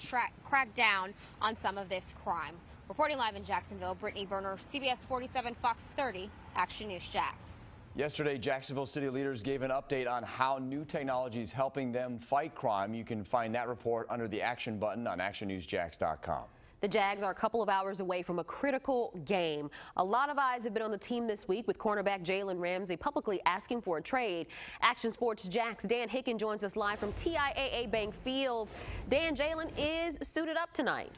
crack down on some of this crime. Reporting live in Jacksonville, Brittany Werner, CBS 47, Fox 30, Action News Jax. Yesterday, Jacksonville city leaders gave an update on how new technology is helping them fight crime. You can find that report under the Action button on actionnewsjax.com. The Jags are a couple of hours away from a critical game. A lot of eyes have been on the team this week, with cornerback Jalen Ramsey publicly asking for a trade. Action Sports Jack's Dan Hicken joins us live from TIAA Bank Field. Dan, Jalen is suited up tonight.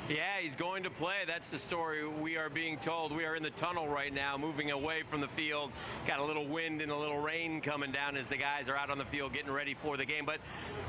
Yeah, he's going to play. That's the story we are being told. We are in the tunnel right now, moving away from the field. Got a little wind and a little rain coming down as the guys are out on the field getting ready for the game. But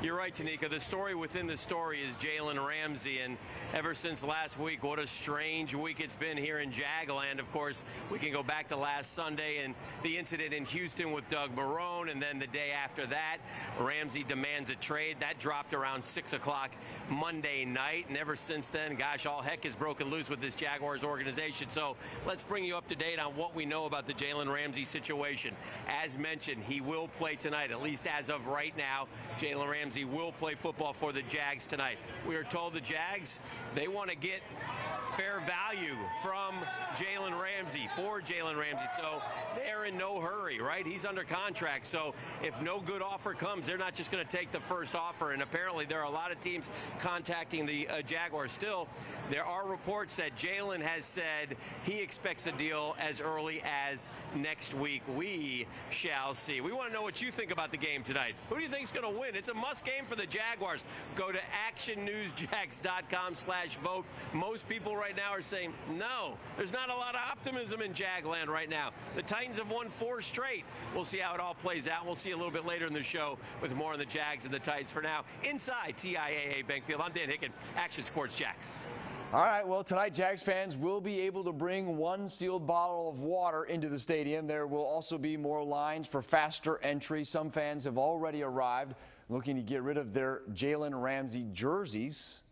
you're right, Tanika. The story within the story is Jalen Ramsey. And ever since last week, what a strange week it's been here in Jagland. Of course, we can go back to last Sunday and the incident in Houston with Doug Marrone. And then the day after that, Ramsey demands a trade. That dropped around 6 o'clock Monday night. And ever since then, gosh, all heck has broken loose with this Jaguars organization. So let's bring you up to date on what we know about the Jalen Ramsey situation. As mentioned, he will play tonight, at least as of right now. Jalen Ramsey will play football for the Jags tonight. We are told the Jags, they want to get fair value from Jalen Ramsey, for Jalen Ramsey. So they're in no hurry, right? He's under contract. So if no good offer comes, they're not just going to take the first offer. And apparently there are a lot of teams contacting the Jaguars. Still, there are reports that Jalen has said he expects a deal as early as next week. We shall see. We want to know what you think about the game tonight. Who do you think is going to win? It's a must game for the Jaguars. Go to actionnewsjax.com/vote. Most people right now are saying no. There's not a lot of optimism in Jagland right now. The Titans have won 4 straight. We'll see how it all plays out. We'll see a little bit later in the show with more on the Jags and the Titans. For now, inside TIAA Bank Field, I'm Dan Hicken, Action Sports Jax. All right, well, tonight Jags fans will be able to bring 1 sealed bottle of water into the stadium. There will also be more lines for faster entry. Some fans have already arrived looking to get rid of their Jalen Ramsey jerseys.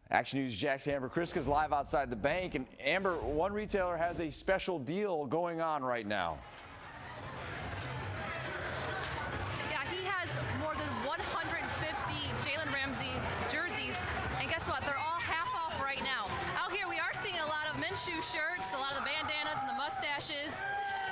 Action News Jack's Amber Kriska's live outside the bank. And Amber, one retailer has a special deal going on right now. Yeah, he has more than 150 Jalen Ramsey jerseys. And guess what? They're all half off right now. Out here we are seeing a lot of Minshew shirts, a lot of the bandanas and the mustaches.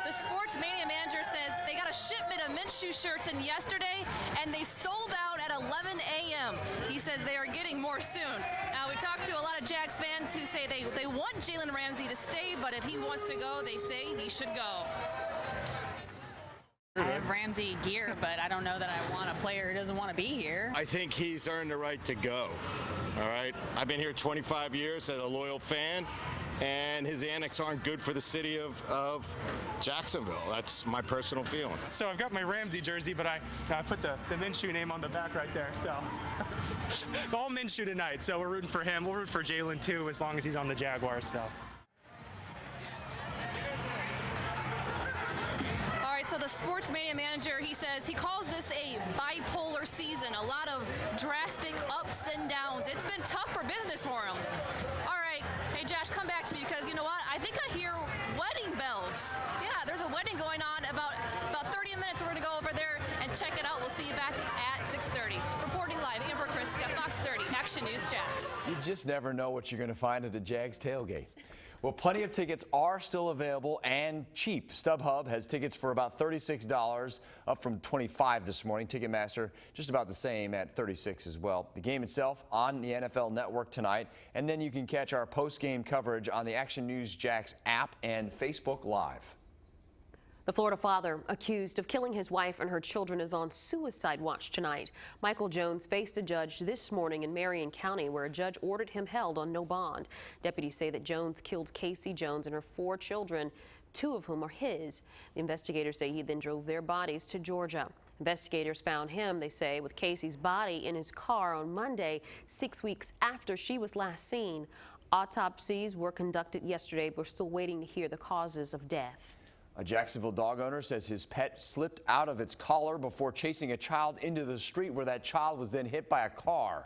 The Sports Mania manager says they got a shipment of Minshew shirts in yesterday, and they sold out at 11 a.m. He says they are getting more soon. Now, we talked to a lot of Jags fans who say they want Jalen Ramsey to stay, but if he wants to go, they say he should go. I have Ramsey gear, but I don't know that I want a player who doesn't want to be here. I think he's earned the right to go. All right. I've been here 25 years as a loyal fan, and his Annex aren't good for the city of Jacksonville. That's my personal feeling. So I've got my Ramsey jersey, but I put the Minshew name on the back right there. So all Minshew tonight. So we're rooting for him. We'll root for Jalen too, as long as he's on the Jaguars. So. So the Sports Mania manager, he says he calls this a bipolar season, a lot of drastic ups and downs. It's been tough for business for him. All right, hey Josh, come back to me, because you know what? I think I hear wedding bells. Yeah, there's a wedding going on about 30 minutes. We're going to go over there and check it out. We'll see you back at 6:30. Reporting live, Amber Kriska, Fox 30, Action News Jax. You just never know what you're going to find at the Jags tailgate. Well, plenty of tickets are still available and cheap. StubHub has tickets for about $36, up from $25 this morning. Ticketmaster just about the same at $36 as well. The game itself on the NFL Network tonight, and then you can catch our post-game coverage on the Action News Jax app and Facebook Live. The Florida father accused of killing his wife and her children is on suicide watch tonight. Michael Jones faced a judge this morning in Marion County, where a judge ordered him held on no bond. Deputies say that Jones killed Casey Jones and her 4 children, 2 of whom are his. The investigators say he then drove their bodies to Georgia. Investigators found him, they say, with Casey's body in his car on Monday, 6 weeks after she was last seen. Autopsies were conducted yesterday, but we're still waiting to hear the causes of death. A Jacksonville dog owner says his pet slipped out of its collar before chasing a child into the street, where that child was then hit by a car.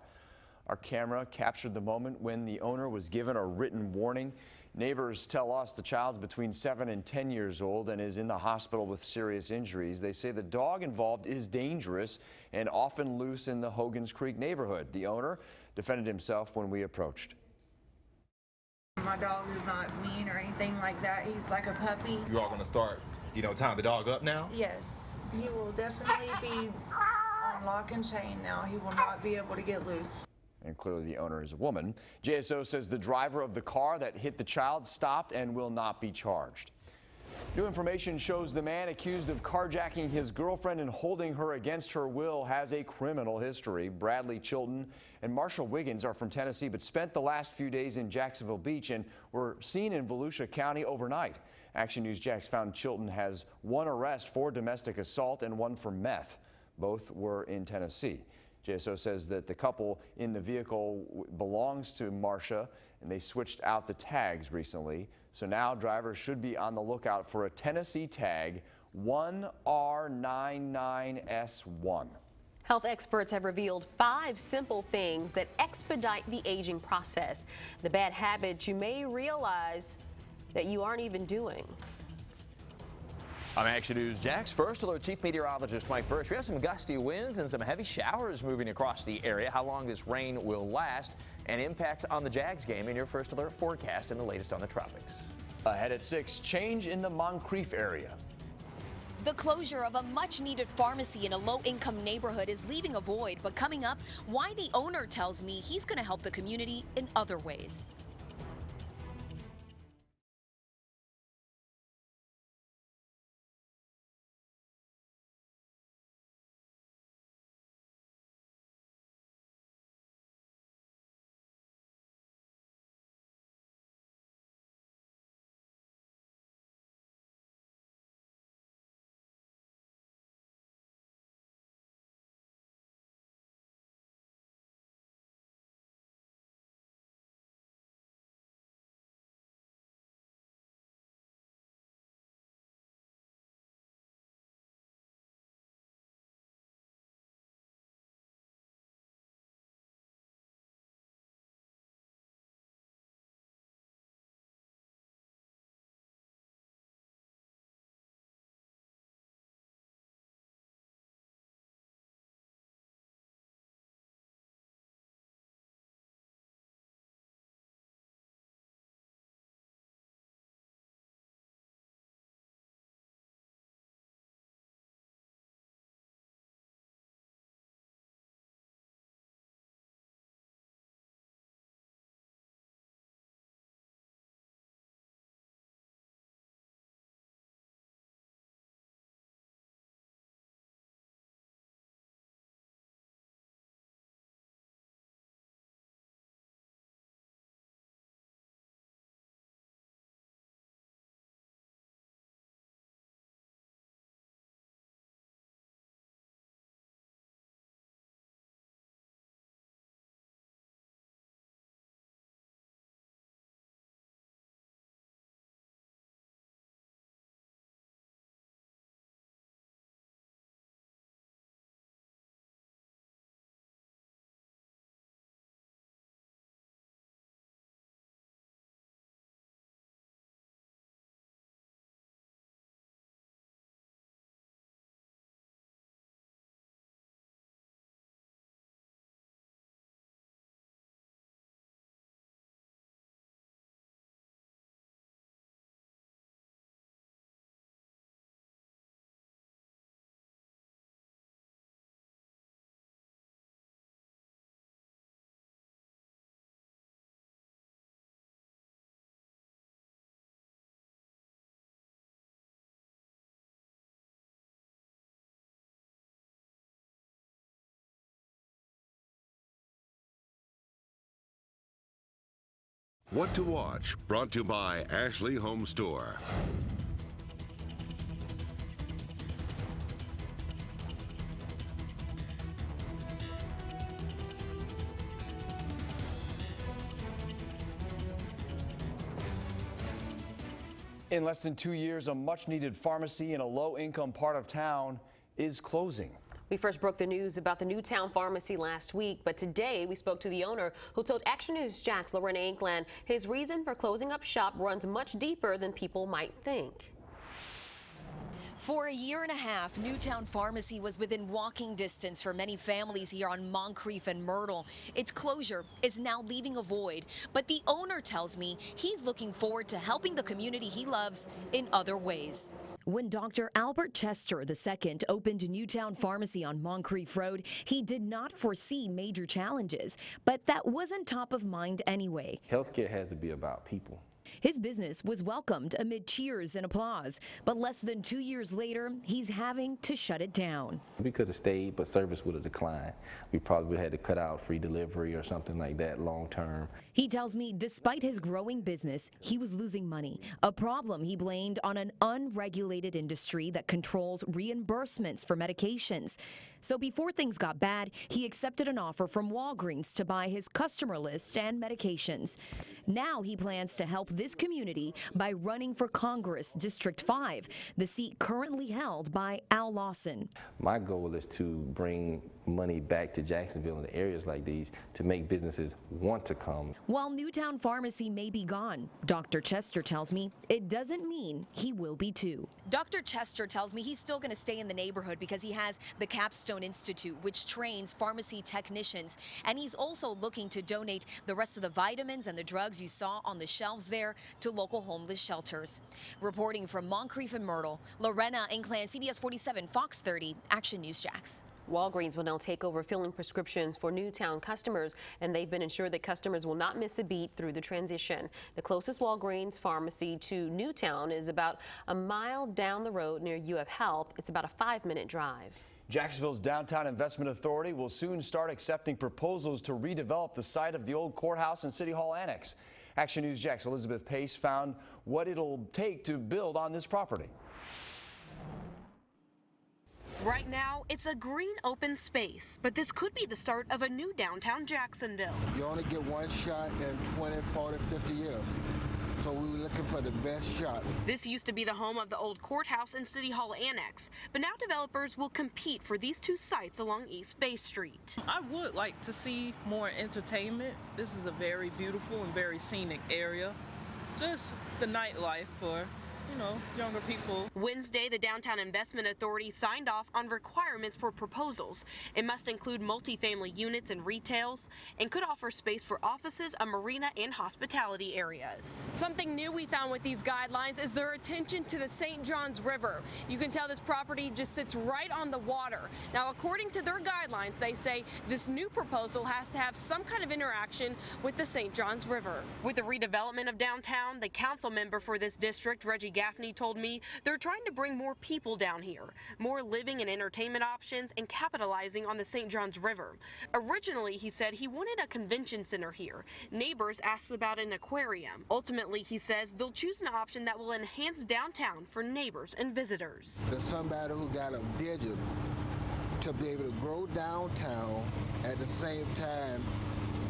Our camera captured the moment when the owner was given a written warning. Neighbors tell us the child's between 7 and 10 years old and is in the hospital with serious injuries. They say the dog involved is dangerous and often loose in the Hogan's Creek neighborhood. The owner defended himself when we approached. My dog is not mean or anything like that. He's like a puppy. You all going to start, tying the dog up now? Yes. He will definitely be on lock and chain now. He will not be able to get loose. and clearly the owner is a woman. JSO says the driver of the car that hit the child stopped and will not be charged. New information shows the man accused of carjacking his girlfriend and holding her against her will has a criminal history. Bradley Chilton and Marshall Wiggins are from Tennessee but spent the last few days in Jacksonville Beach and were seen in Volusia County overnight. Action News Jax found Chilton has one arrest for domestic assault and one for meth. Both were in Tennessee. JSO says that the couple in the vehicle belongs to Marcia, and they switched out the tags recently. So now drivers should be on the lookout for a Tennessee tag 1R99S1. Health experts have revealed 5 simple things that expedite the aging process. The bad habits you may realize that you aren't even doing. I'm Action News Jax. First alert Chief Meteorologist Mike Burris. We have some gusty winds and some heavy showers moving across the area. How long this rain will last and impacts on the Jags game in your First Alert forecast and the latest on the tropics. Ahead at 6, change in the Moncrief area. The closure of a much-needed pharmacy in a low-income neighborhood is leaving a void, but coming up, why the owner tells me he's going to help the community in other ways. What to watch, brought to you by Ashley Home Store. In less than 2 years, a much-needed pharmacy in a low-income part of town is closing. We first broke the news about the Newtown Pharmacy last week, but today we spoke to the owner who told Action News Jax, Lorena Inkland, his reason for closing up shop runs much deeper than people might think. For a year and a half, Newtown Pharmacy was within walking distance for many families here on Moncrief and Myrtle. Its closure is now leaving a void, but the owner tells me he's looking forward to helping the community he loves in other ways. When Dr. Albert Chester II opened Newtown Pharmacy on Moncrief Road, he did not foresee major challenges, but that wasn't top of mind anyway. Healthcare has to be about people. His business was welcomed amid cheers and applause, but less than 2 years later, he's having to shut it down. We could have stayed, but service would have declined. We probably would have had to cut out free delivery or something like that long term. He tells me despite his growing business, he was losing money, a problem he blamed on an unregulated industry that controls reimbursements for medications. So before things got bad, he accepted an offer from Walgreens to buy his customer list and medications. Now he plans to help this community by running for Congress District 5, the seat currently held by Al Lawson. My goal is to bring money back to Jacksonville and areas like these to make businesses want to come. While Newtown Pharmacy may be gone, Dr. Chester tells me it doesn't mean he will be too. Dr. Chester tells me he's still going to stay in the neighborhood because he has the Capstone Institute, which trains pharmacy technicians, and he's also looking to donate the rest of the vitamins and the drugs you saw on the shelves there to local homeless shelters. Reporting from Moncrief and Myrtle, Lorena Inclan, CBS 47, Fox 30, Action News Jax. Walgreens will now take over filling prescriptions for Newtown customers, and they've been assured that customers will not miss a beat through the transition. The closest Walgreens pharmacy to Newtown is about a mile down the road near UF Health. It's about a 5-minute drive. Jacksonville's Downtown Investment Authority will soon start accepting proposals to redevelop the site of the old courthouse and City Hall Annex. Action News Jax Elizabeth Pace found what it'll take to build on this property. Right now, it's a green open space, but this could be the start of a new downtown Jacksonville. You only get one shot in 20, 40, 50 years. So we were looking for the best shot. This used to be the home of the old courthouse and City Hall Annex, but now developers will compete for these two sites along East Bay Street. I would like to see more entertainment. This is a very beautiful and very scenic area. Just the nightlife for younger people. Wednesday, the Downtown Investment Authority signed off on requirements for proposals. It must include multifamily units and retails and could offer space for offices, a marina, and hospitality areas. Something new we found with these guidelines is their attention to the St. Johns River. You can tell this property just sits right on the water. Now, according to their guidelines, they say this new proposal has to have some kind of interaction with the St. Johns River. With the redevelopment of downtown, the council member for this district, Reggie Gaffney, told me they're trying to bring more people down here, more living and entertainment options, and capitalizing on the St. Johns River. Originally, he said he wanted a convention center here. Neighbors asked about an aquarium. Ultimately, he says they'll choose an option that will enhance downtown for neighbors and visitors. There's somebody who got a vision to be able to grow downtown at the same time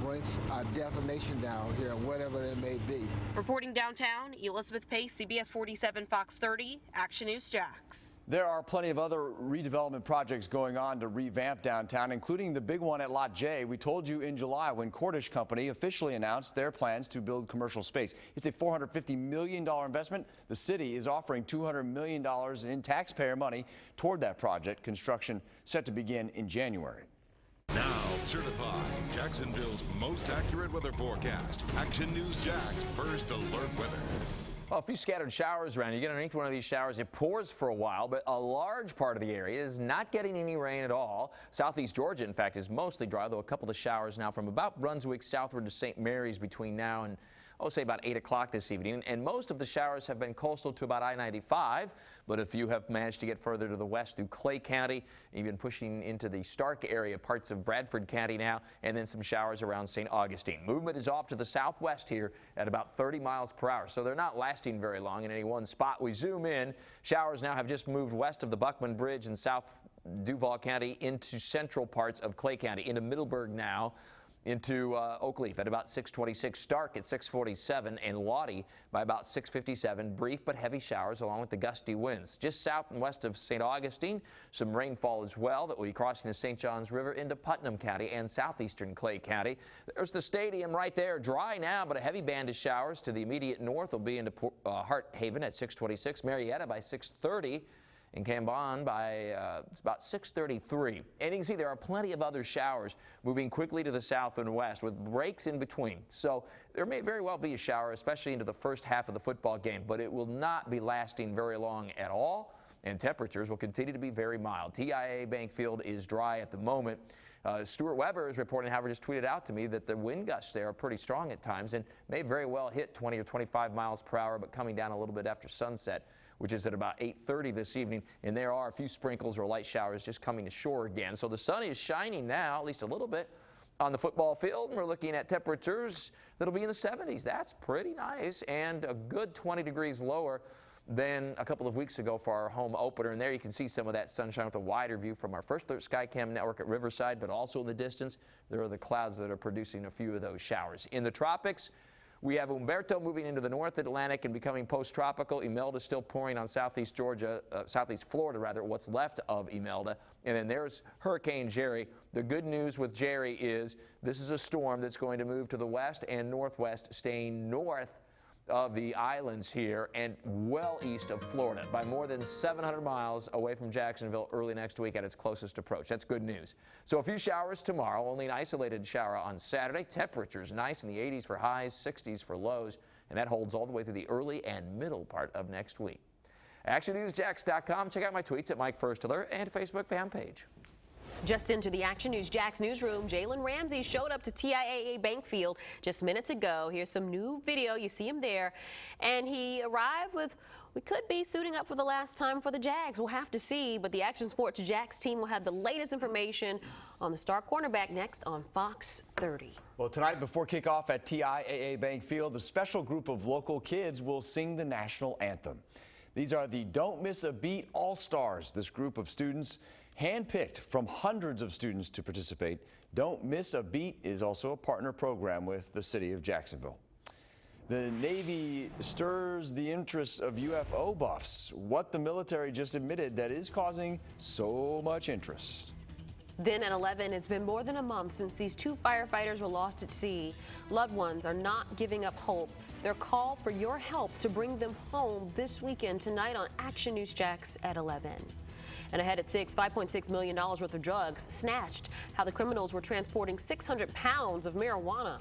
brings our destination down here, whatever it may be. Reporting downtown, Elizabeth Pace, CBS 47, Fox 30, Action News Jax. There are plenty of other redevelopment projects going on to revamp downtown, including the big one at Lot J. We told you in July when Cordish Company officially announced their plans to build commercial space. It's a $450 million investment. The city is offering $200 million in taxpayer money toward that project. Construction set to begin in January. Now, certified Jacksonville's most accurate weather forecast. Action News Jax First Alert Weather. Well, a few scattered showers around. You get underneath one of these showers, it pours for a while, but a large part of the area is not getting any rain at all. Southeast Georgia, in fact, is mostly dry, though a couple of showers now from about Brunswick southward to St. Mary's between now and, say, about 8 o'clock this evening. And most of the showers have been coastal to about I-95, but a few have managed to get further to the west through Clay County, even pushing into the Stark area, parts of Bradford County now, and then some showers around St. Augustine. Movement is off to the southwest here at about 30 miles per hour, so they're not lasting very long in any one spot. We zoom in. Showers now have just moved west of the Buckman Bridge in South Duval County into central parts of Clay County, into Middleburg now, into Oakleaf at about 6:26, Stark at 6:47, and Lottie by about 6:57. Brief but heavy showers along with the gusty winds. Just south and west of St. Augustine, some rainfall as well that will be crossing the St. Johns River into Putnam County and southeastern Clay County. There's the stadium right there, dry now, but a heavy band of showers to the immediate north will be into Hart Haven at 6:26, Marietta by 6:30. and came on by about 6:33. And you can see there are plenty of other showers moving quickly to the south and west with breaks in between. So there may very well be a shower, especially into the first half of the football game, but it will not be lasting very long at all, and temperatures will continue to be very mild. TIAA Bank Field is dry at the moment. Stuart Weber is reporting, however, just tweeted out to me that the wind gusts there are pretty strong at times and may very well hit 20 or 25 miles per hour, but coming down a little bit after sunset, which is at about 8:30 this evening. And there are a few sprinkles or light showers just coming ashore again. So the sun is shining now, at least a little bit, on the football field. And we're looking at temperatures that'll be in the 70s. That's pretty nice, and a good 20 degrees lower than a couple of weeks ago for our home opener. And there you can see some of that sunshine with a wider view from our First Alert Skycam network at Riverside, but also in the distance, there are the clouds that are producing a few of those showers. In the tropics, we have Umberto moving into the North Atlantic and becoming post-tropical. Imelda still pouring on southeast Georgia, southeast Florida rather, what's left of Imelda. And then there's Hurricane Jerry. The good news with Jerry is this is a storm that's going to move to the west and northwest, staying north of the islands here and well east of Florida by more than 700 miles away from Jacksonville early next week at its closest approach. That's good news. So a few showers tomorrow, only an isolated shower on Saturday. Temperatures nice in the 80s for highs, 60s for lows, and that holds all the way through the early and middle part of next week. ActionNewsJax.com. Check out my tweets at Mike First Alert and Facebook fan page. Just into the Action News Jax newsroom, Jalen Ramsey showed up to TIAA Bank Field just minutes ago. Here's some new video. You see him there. And he arrived with, we could be suiting up for the last time for the Jags. We'll have to see. But the Action Sports Jax team will have the latest information on the star cornerback next on Fox 30. Well, tonight before kickoff at TIAA Bank Field, a special group of local kids will sing the national anthem. These are the Don't Miss a Beat All-Stars. This group of students, handpicked from hundreds of students to participate. Don't Miss a Beat is also a partner program with the city of Jacksonville. The Navy stirs the interests of UFO buffs. What the military just admitted that is causing so much interest. Then at 11, it's been more than a month since these two firefighters were lost at sea. Loved ones are not giving up hope. Their call for your help to bring them home this weekend tonight on Action News Jax at 11. And ahead at 6, $5.6 million worth of drugs snatched. How the criminals were transporting 600 pounds of marijuana.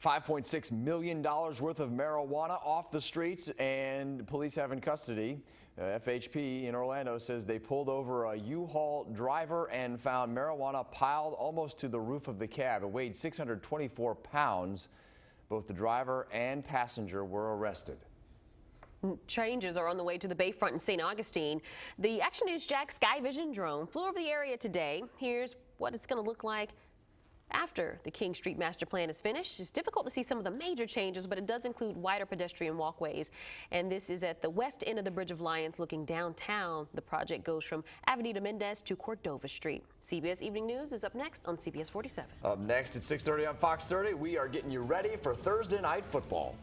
$5.6 million worth of marijuana off the streets, and police have in custody. FHP in Orlando says they pulled over a U-Haul driver and found marijuana piled almost to the roof of the cab. It weighed 624 pounds. Both the driver and passenger were arrested. Changes are on the way to the Bayfront in St. Augustine. The Action News Jack Sky Vision drone flew over the area today. Here's what it's going to look like after the King Street Master Plan is finished. It's difficult to see some of the major changes, but it does include wider pedestrian walkways. And this is at the west end of the Bridge of Lions looking downtown. The project goes from Avenida Mendez to Cordova Street. CBS Evening News is up next on CBS 47. Up next at 6:30 on Fox 30, we are getting you ready for Thursday Night Football.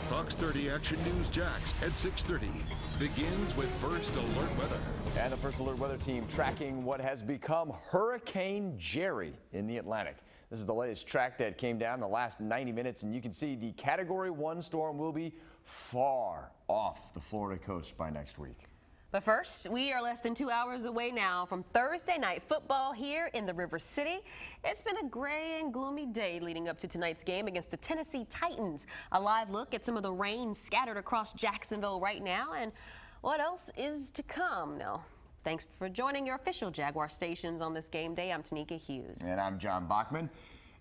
Fox 30 Action News Jax at 6:30 begins with First Alert Weather. And the First Alert Weather team tracking what has become Hurricane Jerry in the Atlantic. This is the latest track that came down in the last 90 minutes, and you can see the Category 1 storm will be far off the Florida coast by next week. But first, we are less than 2 hours away now from Thursday Night Football here in the River City. It's been a gray and gloomy day leading up to tonight's game against the Tennessee Titans. A live look at some of the rain scattered across Jacksonville right now and what else is to come. Now, thanks for joining your official Jaguar stations on this game day. I'm Tanika Hughes. And I'm John Bachman.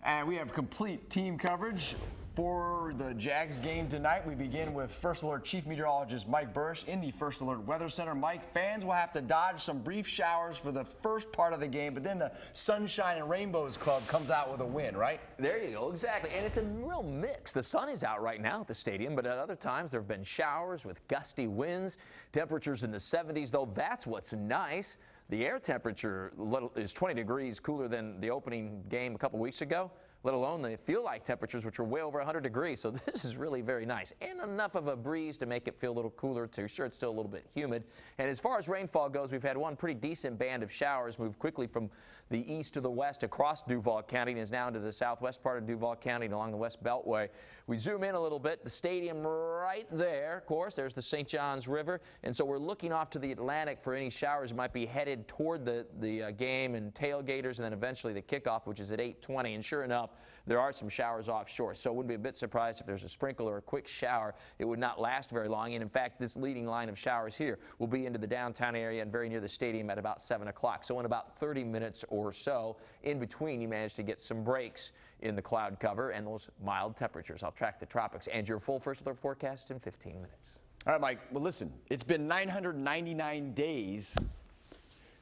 And we have complete team coverage for the Jags game tonight. We begin with First Alert Chief Meteorologist Mike Bursch in the First Alert Weather Center. Mike, fans will have to dodge some brief showers for the first part of the game, but then the Sunshine and Rainbows Club comes out with a win, right? There you go, exactly. And it's a real mix. The sun is out right now at the stadium, but at other times there have been showers with gusty winds, temperatures in the 70s, though that's what's nice. The air temperature is 20 degrees cooler than the opening game a couple weeks ago, let alone the feel-like temperatures, which are way over 100 degrees. So this is really very nice. And enough of a breeze to make it feel a little cooler, too. Sure, it's still a little bit humid. And as far as rainfall goes, we've had one pretty decent band of showers move quickly from the east to the west across Duval County and is now into the southwest part of Duval County and along the West Beltway. We zoom in a little bit. The stadium right there, of course, there's the St. Johns River. And so we're looking off to the Atlantic for any showers that might be headed toward the game and tailgaters and then eventually the kickoff, which is at 8:20. And sure enough, there are some showers offshore. So I wouldn't be a bit surprised if there's a sprinkle or a quick shower. It would not last very long. And in fact, this leading line of showers here will be into the downtown area and very near the stadium at about 7 o'clock. So in about 30 minutes or so, in between, you manage to get some breaks in the cloud cover and those mild temperatures. I'll track the tropics and your full First Alert forecast in 15 minutes. All right, Mike. Well, listen, it's been 999 days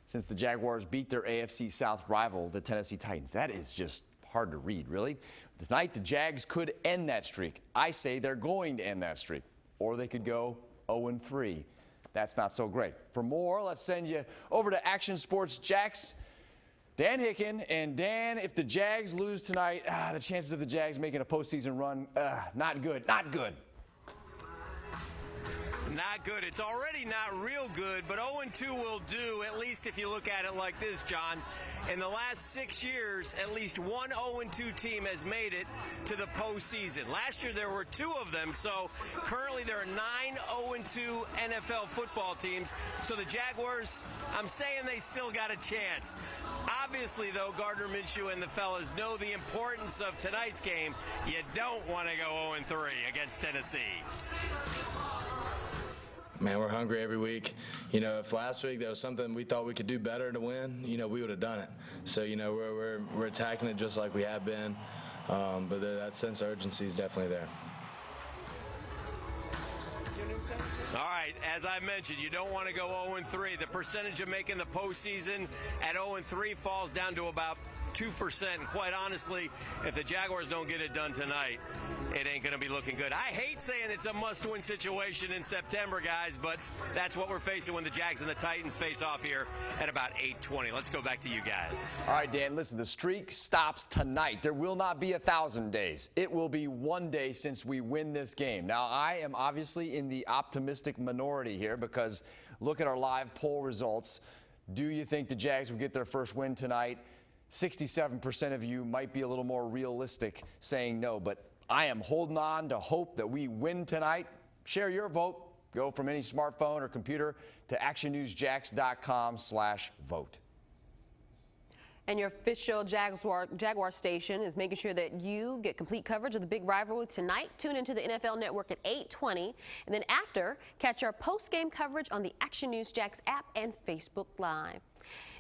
since the Jaguars beat their AFC South rival, the Tennessee Titans. That is just hard to read, really. Tonight, the Jags could end that streak. I say they're going to end that streak. Or they could go 0-3. That's not so great. For more, let's send you over to Action Sports Jax, Dan Hicken. And Dan, if the Jags lose tonight, the chances of the Jags making a postseason run, not good, not good. Not not good. It's already not real good, but 0-2 will do, at least if you look at it like this, John. In the last 6 years, at least one 0-2 team has made it to the postseason. Last year, there were 2 of them, so currently there are 9 0-2 NFL football teams. So the Jaguars, I'm saying they still got a chance. Obviously, though, Gardner Minshew and the fellas know the importance of tonight's game. You don't want to go 0-3 against Tennessee. Man, we're hungry every week. You know, if last week there was something we thought we could do better to win, you know, we would have done it. So, you know, we're attacking it just like we have been. But that sense of urgency is definitely there. All right, as I mentioned, you don't want to go 0-3. The percentage of making the postseason at 0-3 falls down to about 2%. And quite honestly, if the Jaguars don't get it done tonight, it ain't going to be looking good. I hate saying it's a must-win situation in September, guys, but that's what we're facing when the Jags and the Titans face off here at about 8:20. Let's go back to you guys. All right, Dan, listen, the streak stops tonight. There will not be 1,000 days. It will be 1 day since we win this game. Now, I am obviously in the optimistic minority here because look at our live poll results. Do you think the Jags will get their first win tonight? 67% of you might be a little more realistic saying no, but I am holding on to hope that we win tonight. Share your vote. Go from any smartphone or computer to actionnewsjax.com/vote. And your official Jaguar station is making sure that you get complete coverage of the big rivalry tonight. Tune into the NFL Network at 8:20. And then after, catch our post-game coverage on the Action News Jax app and Facebook Live.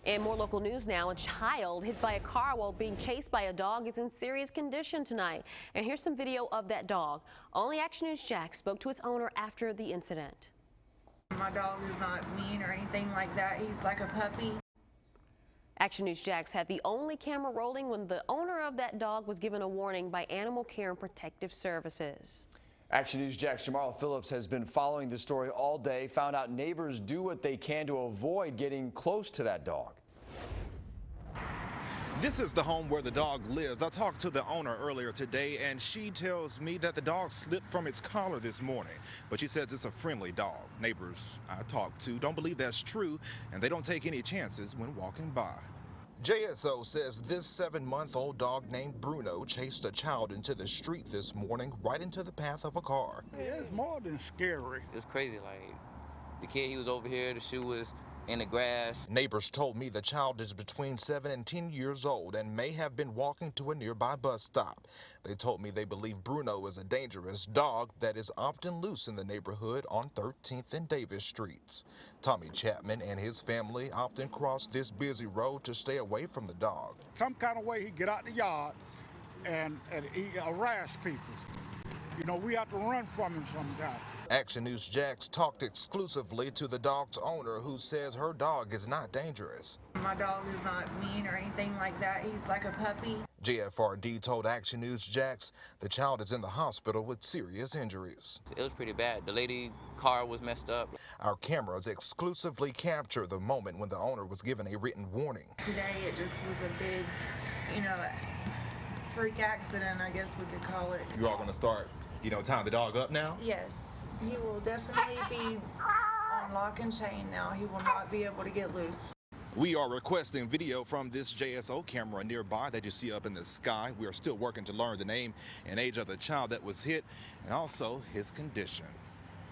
And more local news now. A child hit by a car while being chased by a dog is in serious condition tonight. And here's some video of that dog. Only Action News Jax spoke to its owner after the incident. My dog is not mean or anything like that. He's like a puppy. Action News Jax had the only camera rolling when the owner of that dog was given a warning by Animal Care and Protective Services. Action News Jax Jamarla Phillips has been following the story all day, found out neighbors do what they can to avoid getting close to that dog. This is the home where the dog lives. I talked to the owner earlier today, and she tells me that the dog slipped from its collar this morning. But she says it's a friendly dog. Neighbors I talked to don't believe that's true, and they don't take any chances when walking by. JSO says this 7-month-old dog named Bruno chased a child into the street this morning, right into the path of a car. It's more than scary. It was crazy. Like, the kid, he was over here, the shoe was in the grass. Neighbors told me the child is between 7 and 10 years old and may have been walking to a nearby bus stop. They told me they believe Bruno is a dangerous dog that is often loose in the neighborhood on 13th and Davis Streets. Tommy Chapman and his family often cross this busy road to stay away from the dog. Some kind of way he get out the yard and he harass people. You know, we have to run from him sometimes. Action News Jax talked exclusively to the dog's owner, who says her dog is not dangerous. My dog is not mean or anything like that. He's like a puppy. JFRD told Action News Jax the child is in the hospital with serious injuries. It was pretty bad. The lady car was messed up. Our cameras exclusively capture the moment when the owner was given a written warning. Today it just was a big, freak accident, I guess we could call it. You are going to start, tying the dog up now? Yes. He will definitely be on lock and chain now. He will not be able to get loose. We are requesting video from this JSO camera nearby that you see up in the sky. We are still working to learn the name and age of the child that was hit and also his condition.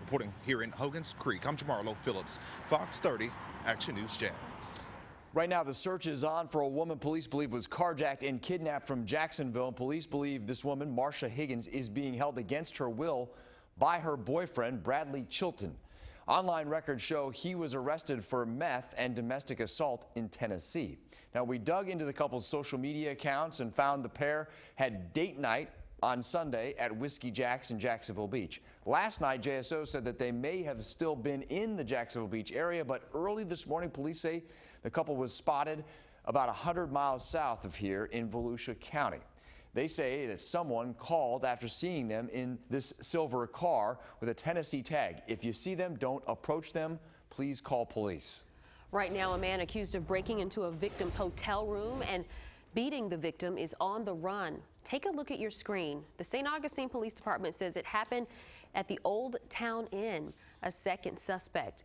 Reporting here in Hogan's Creek, I'm Jamarla Phillips, Fox 30, Action News Jax. Right now, the search is on for a woman police believe was carjacked and kidnapped from Jacksonville. And police believe this woman, Marsha Higgins, is being held against her will by her boyfriend, Bradley Chilton. Online records show he was arrested for meth and domestic assault in Tennessee. Now, we dug into the couple's social media accounts and found the pair had date night on Sunday at Whiskey Jack's in Jacksonville Beach. Last night, JSO said that they may have still been in the Jacksonville Beach area, but early this morning, police say the couple was spotted about 100 miles south of here in Volusia County. They say that someone called after seeing them in this silver car with a Tennessee tag. If you see them, don't approach them. Please call police. Right now, a man accused of breaking into a victim's hotel room and beating the victim is on the run. Take a look at your screen. The St. Augustine Police Department says it happened at the Old Town Inn. A second suspect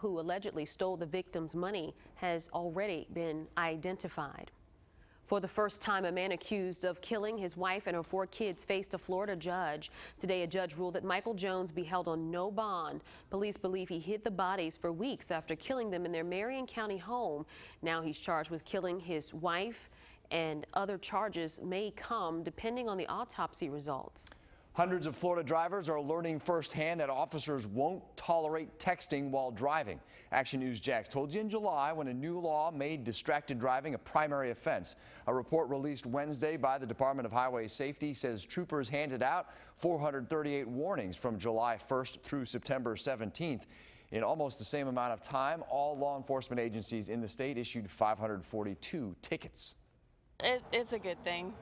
who allegedly stole the victim's money has already been identified. For the first time, a man accused of killing his wife and her 4 kids faced a Florida judge. Today, a judge ruled that Michael Jones be held on no bond. Police believe he hid the bodies for weeks after killing them in their Marion County home. Now he's charged with killing his wife, and other charges may come depending on the autopsy results. Hundreds of Florida drivers are learning firsthand that officers won't tolerate texting while driving. Action News Jax told you in July when a new law made distracted driving a primary offense. A report released Wednesday by the Department of Highway Safety says troopers handed out 438 warnings from July 1st through September 17th. In almost the same amount of time, all law enforcement agencies in the state issued 542 tickets. It's a good thing.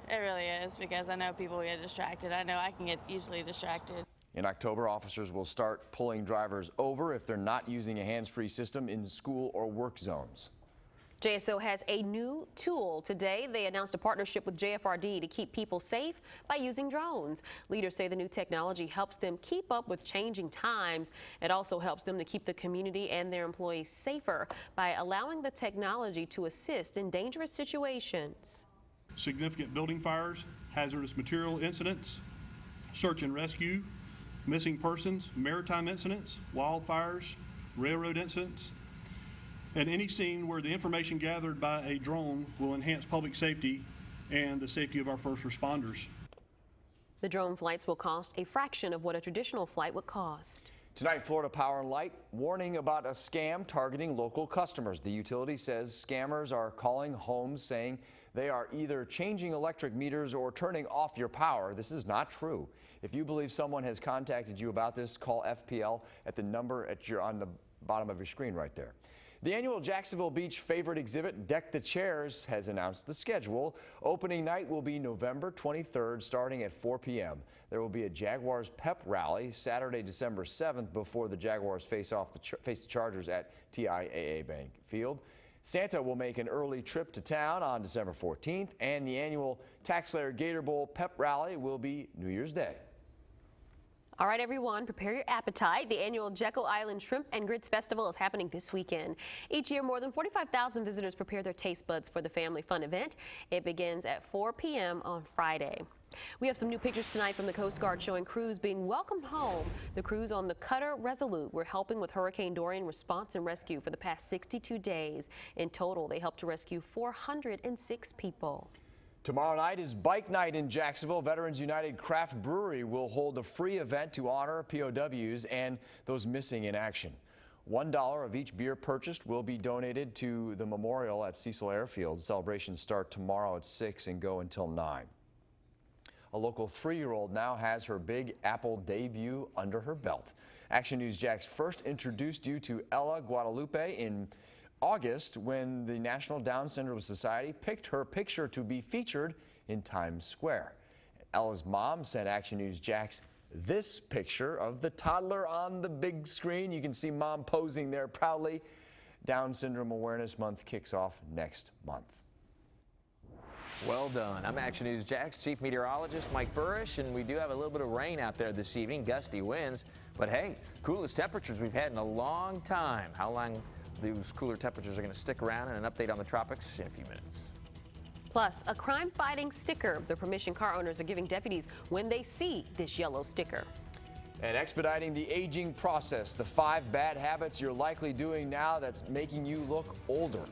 It really is, because I know people get distracted. I know I can get easily distracted. In October, officers will start pulling drivers over if they're not using a hands-free system in school or work zones. JSO has a new tool. Today, they announced a partnership with JFRD to keep people safe by using drones. Leaders say the new technology helps them keep up with changing times. It also helps them to keep the community and their employees safer by allowing the technology to assist in dangerous situations. Significant building fires, hazardous material incidents, search and rescue, missing persons, maritime incidents, wildfires, railroad incidents, and any scene where the information gathered by a drone will enhance public safety and the safety of our first responders. The drone flights will cost a fraction of what a traditional flight would cost. Tonight, Florida Power and Light warning about a scam targeting local customers. The utility says scammers are calling homes saying they are either changing electric meters or turning off your power. This is not true. If you believe someone has contacted you about this, call FPL at the number on the bottom of your screen right there. The annual Jacksonville Beach favorite exhibit, Deck the Chairs, has announced the schedule. Opening night will be November 23rd, starting at 4 p.m. There will be a Jaguars pep rally Saturday, December 7th, before the Jaguars face the Chargers at TIAA Bank Field. Santa will make an early trip to town on December 14th, and the annual TaxSlayer Gator Bowl pep rally will be New Year's Day. All right, everyone, prepare your appetite. The annual Jekyll Island Shrimp and Grits Festival is happening this weekend. Each year, more than 45,000 visitors prepare their taste buds for the family fun event. It begins at 4 p.m. on Friday. We have some new pictures tonight from the Coast Guard showing crews being welcomed home. The crews on the cutter Resolute were helping with Hurricane Dorian response and rescue for the past 62 days. In total, they helped to rescue 406 people. Tomorrow night is Bike Night in Jacksonville. Veterans United Craft Brewery will hold a free event to honor POWs and those missing in action. $1 of each beer purchased will be donated to the memorial at Cecil Airfield. Celebrations start tomorrow at 6 and go until 9. A local 3-year-old now has her Big Apple debut under her belt. Action News Jax first introduced you to Ella Guadalupe in August when the National Down Syndrome Society picked her picture to be featured in Times Square. Ella's mom sent Action News Jax this picture of the toddler on the big screen. You can see mom posing there proudly. Down Syndrome Awareness Month kicks off next month. Well done. I'm Action News Jax Chief Meteorologist Mike Burrish, and we do have a little bit of rain out there this evening, gusty winds. But hey, coolest temperatures we've had in a long time. How long those cooler temperatures are going to stick around, and an update on the tropics in a few minutes. Plus, a crime-fighting sticker the permission car owners are giving deputies when they see this yellow sticker. And expediting the aging process, the 5 bad habits you're likely doing now that's making you look older.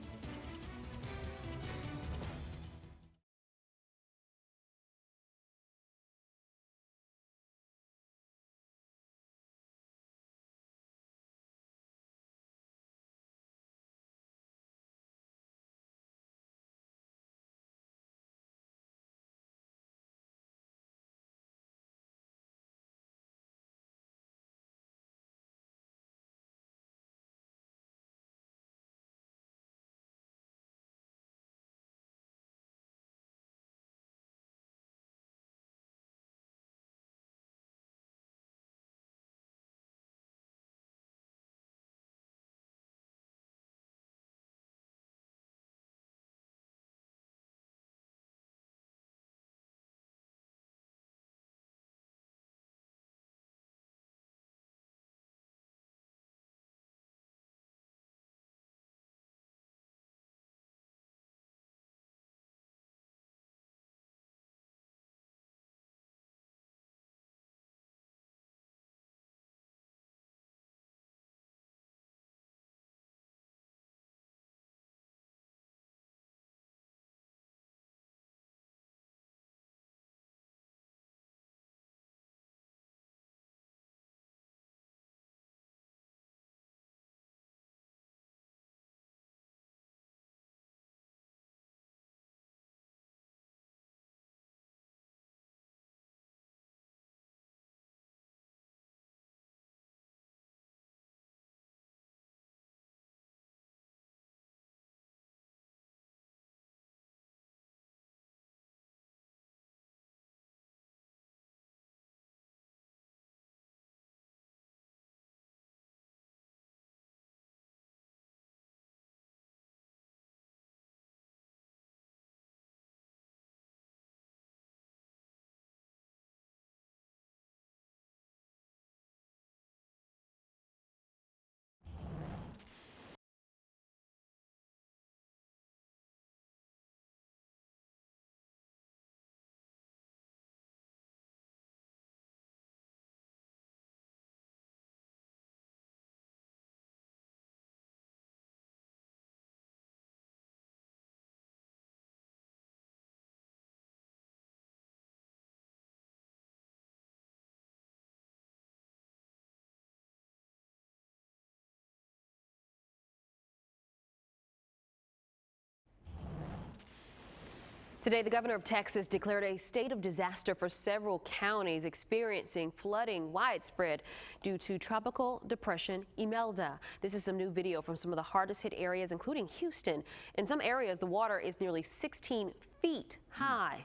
Today, the governor of Texas declared a state of disaster for several counties experiencing flooding widespread due to Tropical Depression Imelda. This is some new video from some of the hardest hit areas, including Houston. In some areas, the water is nearly 16 feet high.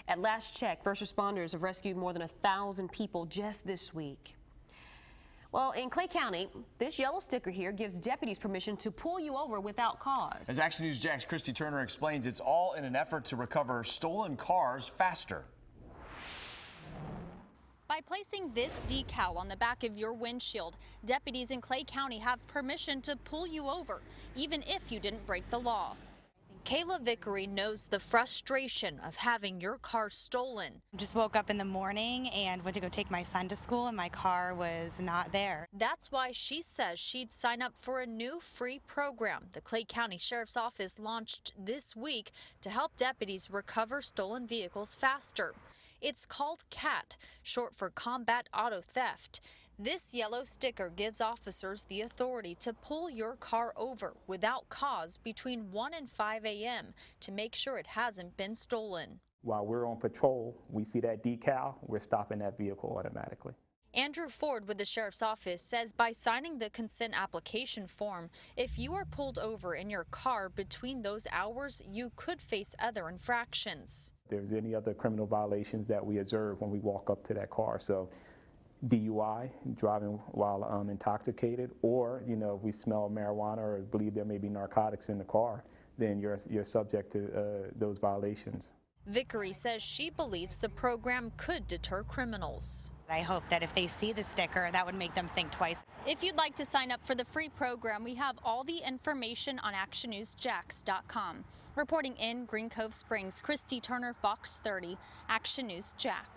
At last check, first responders have rescued more than 1,000 people just this week. Well, in Clay County, this yellow sticker here gives deputies permission to pull you over without cause. As Action News Jack's Christy Turner explains, it's all in an effort to recover stolen cars faster. By placing this decal on the back of your windshield, deputies in Clay County have permission to pull you over, even if you didn't break the law. Kayla Vickery knows the frustration of having your car stolen. Just woke up in the morning and went to go take my son to school, and my car was not there. That's why she says she'd sign up for a new free program the Clay County Sheriff's Office launched this week to help deputies recover stolen vehicles faster. It's called CAT, short for Combat Auto Theft. This yellow sticker gives officers the authority to pull your car over without cause between 1 and 5 a.m. to make sure it hasn't been stolen. While we're on patrol, we see that decal, we're stopping that vehicle automatically. Andrew Ford with the Sheriff's Office says by signing the consent application form, if you are pulled over in your car between those hours, you could face other infractions. If there's any other criminal violations that we observe when we walk up to that car, so DUI, driving while intoxicated, or, if we smell marijuana or believe there may be narcotics in the car, then you're subject to those violations. Vickery says she believes the program could deter criminals. I hope that if they see the sticker, that would make them think twice. If you'd like to sign up for the free program, we have all the information on actionnewsjax.com. Reporting in Green Cove Springs, Christy Turner, Fox 30, Action News Jax.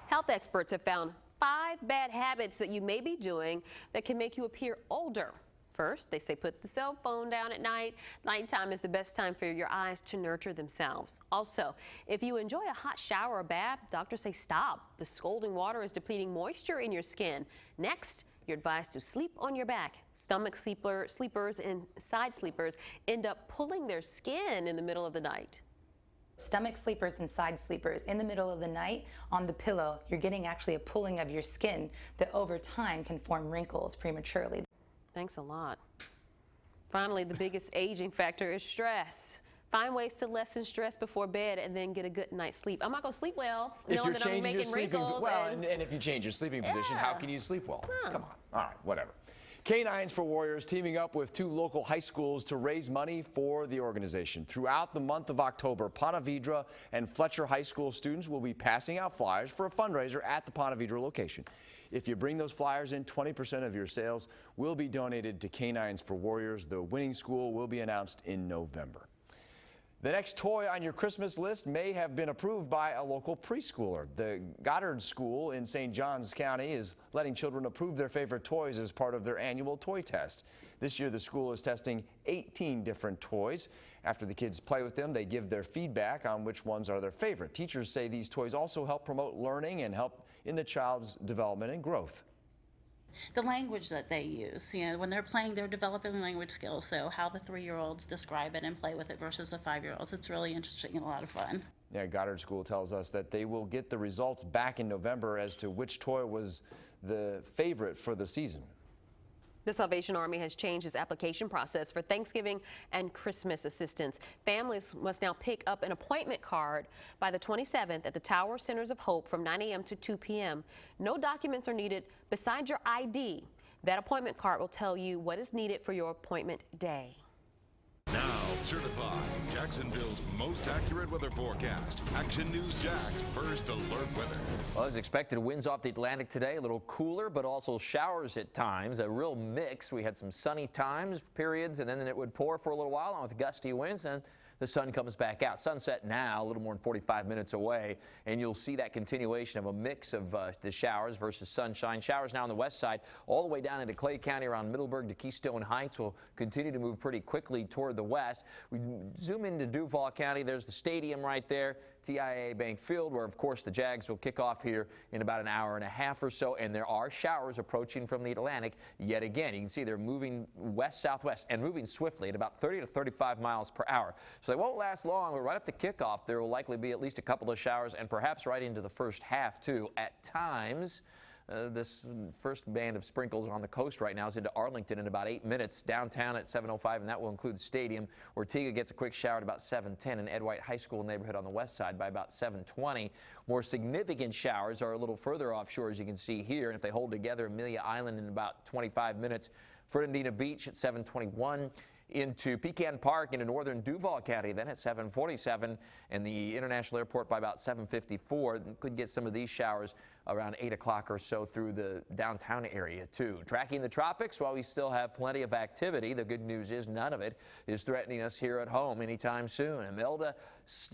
Health experts have found 5 bad habits that you may be doing that can make you appear older. First, they say put the cell phone down at night. Nighttime is the best time for your eyes to nurture themselves. Also, if you enjoy a hot shower or bath, doctors say stop. The scalding water is depleting moisture in your skin. Next, you're advised to sleep on your back. Stomach sleepers and side sleepers end up pulling their skin in the middle of the night. Stomach sleepers and side sleepers in the middle of the night on the pillow, you're getting actually a pulling of your skin that over time can form wrinkles prematurely. Thanks a lot. Finally, the biggest aging factor is stress. Find ways to lessen stress before bed and then get a good night's sleep. I'm not going to sleep well knowing that I'm making wrinkles. And if you change your sleeping position, how can you sleep well? Come on. All right, whatever. Canines for Warriors teaming up with 2 local high schools to raise money for the organization. Throughout the month of October, Ponte Vedra and Fletcher High School students will be passing out flyers for a fundraiser at the Ponte Vedra location. If you bring those flyers in, 20% of your sales will be donated to Canines for Warriors. The winning school will be announced in November. The next toy on your Christmas list may have been approved by a local preschooler. The Goddard School in St. Johns County is letting children approve their favorite toys as part of their annual toy test. This year, the school is testing 18 different toys. After the kids play with them, they give their feedback on which ones are their favorite. Teachers say these toys also help promote learning and help in the child's development and growth. The language that they use, when they're playing, they're developing language skills, so how the 3-year-olds describe it and play with it versus the 5-year-olds, it's really interesting and a lot of fun. Yeah, Goddard School tells us that they will get the results back in November as to which toy was the favorite for the season. The Salvation Army has changed its application process for Thanksgiving and Christmas assistance. Families must now pick up an appointment card by the 27th at the Tower Centers of Hope from 9 a.m. to 2 p.m. No documents are needed besides your ID. That appointment card will tell you what is needed for your appointment day. Now certified, Jacksonville's most accurate weather forecast. Action News Jax first alert weather. Well, as expected, winds off the Atlantic today, a little cooler, but also showers at times. A real mix. We had some sunny times, periods, and then it would pour for a little while on with gusty winds, and the sun comes back out. Sunset now, a little more than 45 minutes away, and you'll see that continuation of a mix of the showers versus sunshine. Showers now on the west side, all the way down into Clay County around Middleburg to Keystone Heights will continue to move pretty quickly toward the west. We zoom into Duval County. There's the stadium right there. TIAA Bank Field, where, of course, the Jags will kick off here in about an hour and a half or so, and there are showers approaching from the Atlantic yet again. You can see they're moving west-southwest and moving swiftly at about 30 to 35 miles per hour. So they won't last long, but right up to kickoff, there will likely be at least a couple of showers and perhaps right into the first half, too, at times. This first band of sprinkles on the coast right now is into Arlington in about 8 minutes. Downtown at 7:05, and that will include the stadium. Ortega gets a quick shower at about 7:10, and Ed White High School neighborhood on the west side by about 7:20. More significant showers are a little further offshore, as you can see here. And if they hold together, Amelia Island in about 25 minutes. Fernandina Beach at 7:21. Into Pecan Park into northern Duval County, then at 7:47, and the International Airport by about 7:54. Could get some of these showers around 8 o'clock or so through the downtown area, too. Tracking the tropics, while we still have plenty of activity, the good news is none of it is threatening us here at home anytime soon. Imelda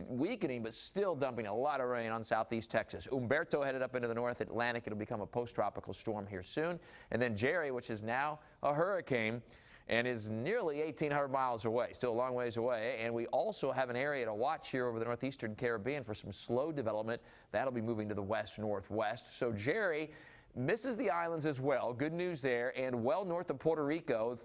weakening, but still dumping a lot of rain on southeast Texas. Umberto headed up into the North Atlantic. It'll become a post-tropical storm here soon. And then Jerry, which is now a hurricane, and is nearly 1,800 miles away, still a long ways away. And we also have an area to watch here over the northeastern Caribbean for some slow development. That'll be moving to the west-northwest. So Jerry misses the islands as well. Good news there, and well north of Puerto Rico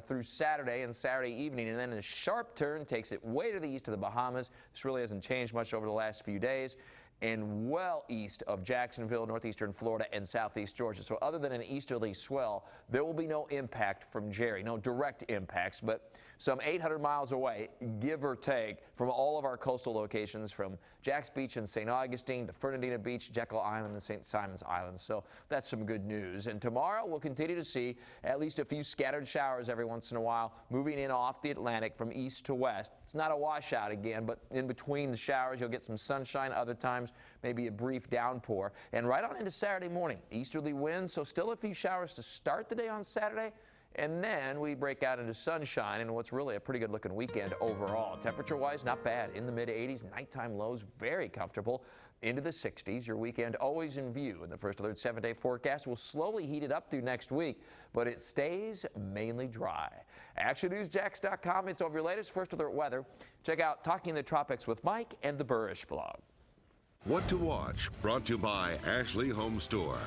through Saturday and Saturday evening, and then a sharp turn takes it way to the east of the Bahamas. This really hasn't changed much over the last few days. And well east of Jacksonville, northeastern Florida, and southeast Georgia. So other than an easterly swell, there will be no impact from Jerry, no direct impacts, but some 800 miles away, give or take, from all of our coastal locations, from Jax Beach and St. Augustine to Fernandina Beach, Jekyll Island, and St. Simon's Island. So that's some good news. And tomorrow we'll continue to see at least a few scattered showers every once in a while, moving in off the Atlantic from east to west. It's not a washout again, but in between the showers, you'll get some sunshine. Other times, maybe a brief downpour. And right on into Saturday morning, easterly winds, so still a few showers to start the day on Saturday. And then we break out into sunshine and what's really a pretty good looking weekend overall. Temperature-wise, not bad. In the mid-80s, nighttime lows very comfortable. Into the 60s. Your weekend always in view. And the first alert 7-day forecast will slowly heat it up through next week, but it stays mainly dry. ActionNewsJax.com. It's over your latest first alert weather. Check out Talking the Tropics with Mike and the Burrish blog. What to watch, brought to you by Ashley Home Store.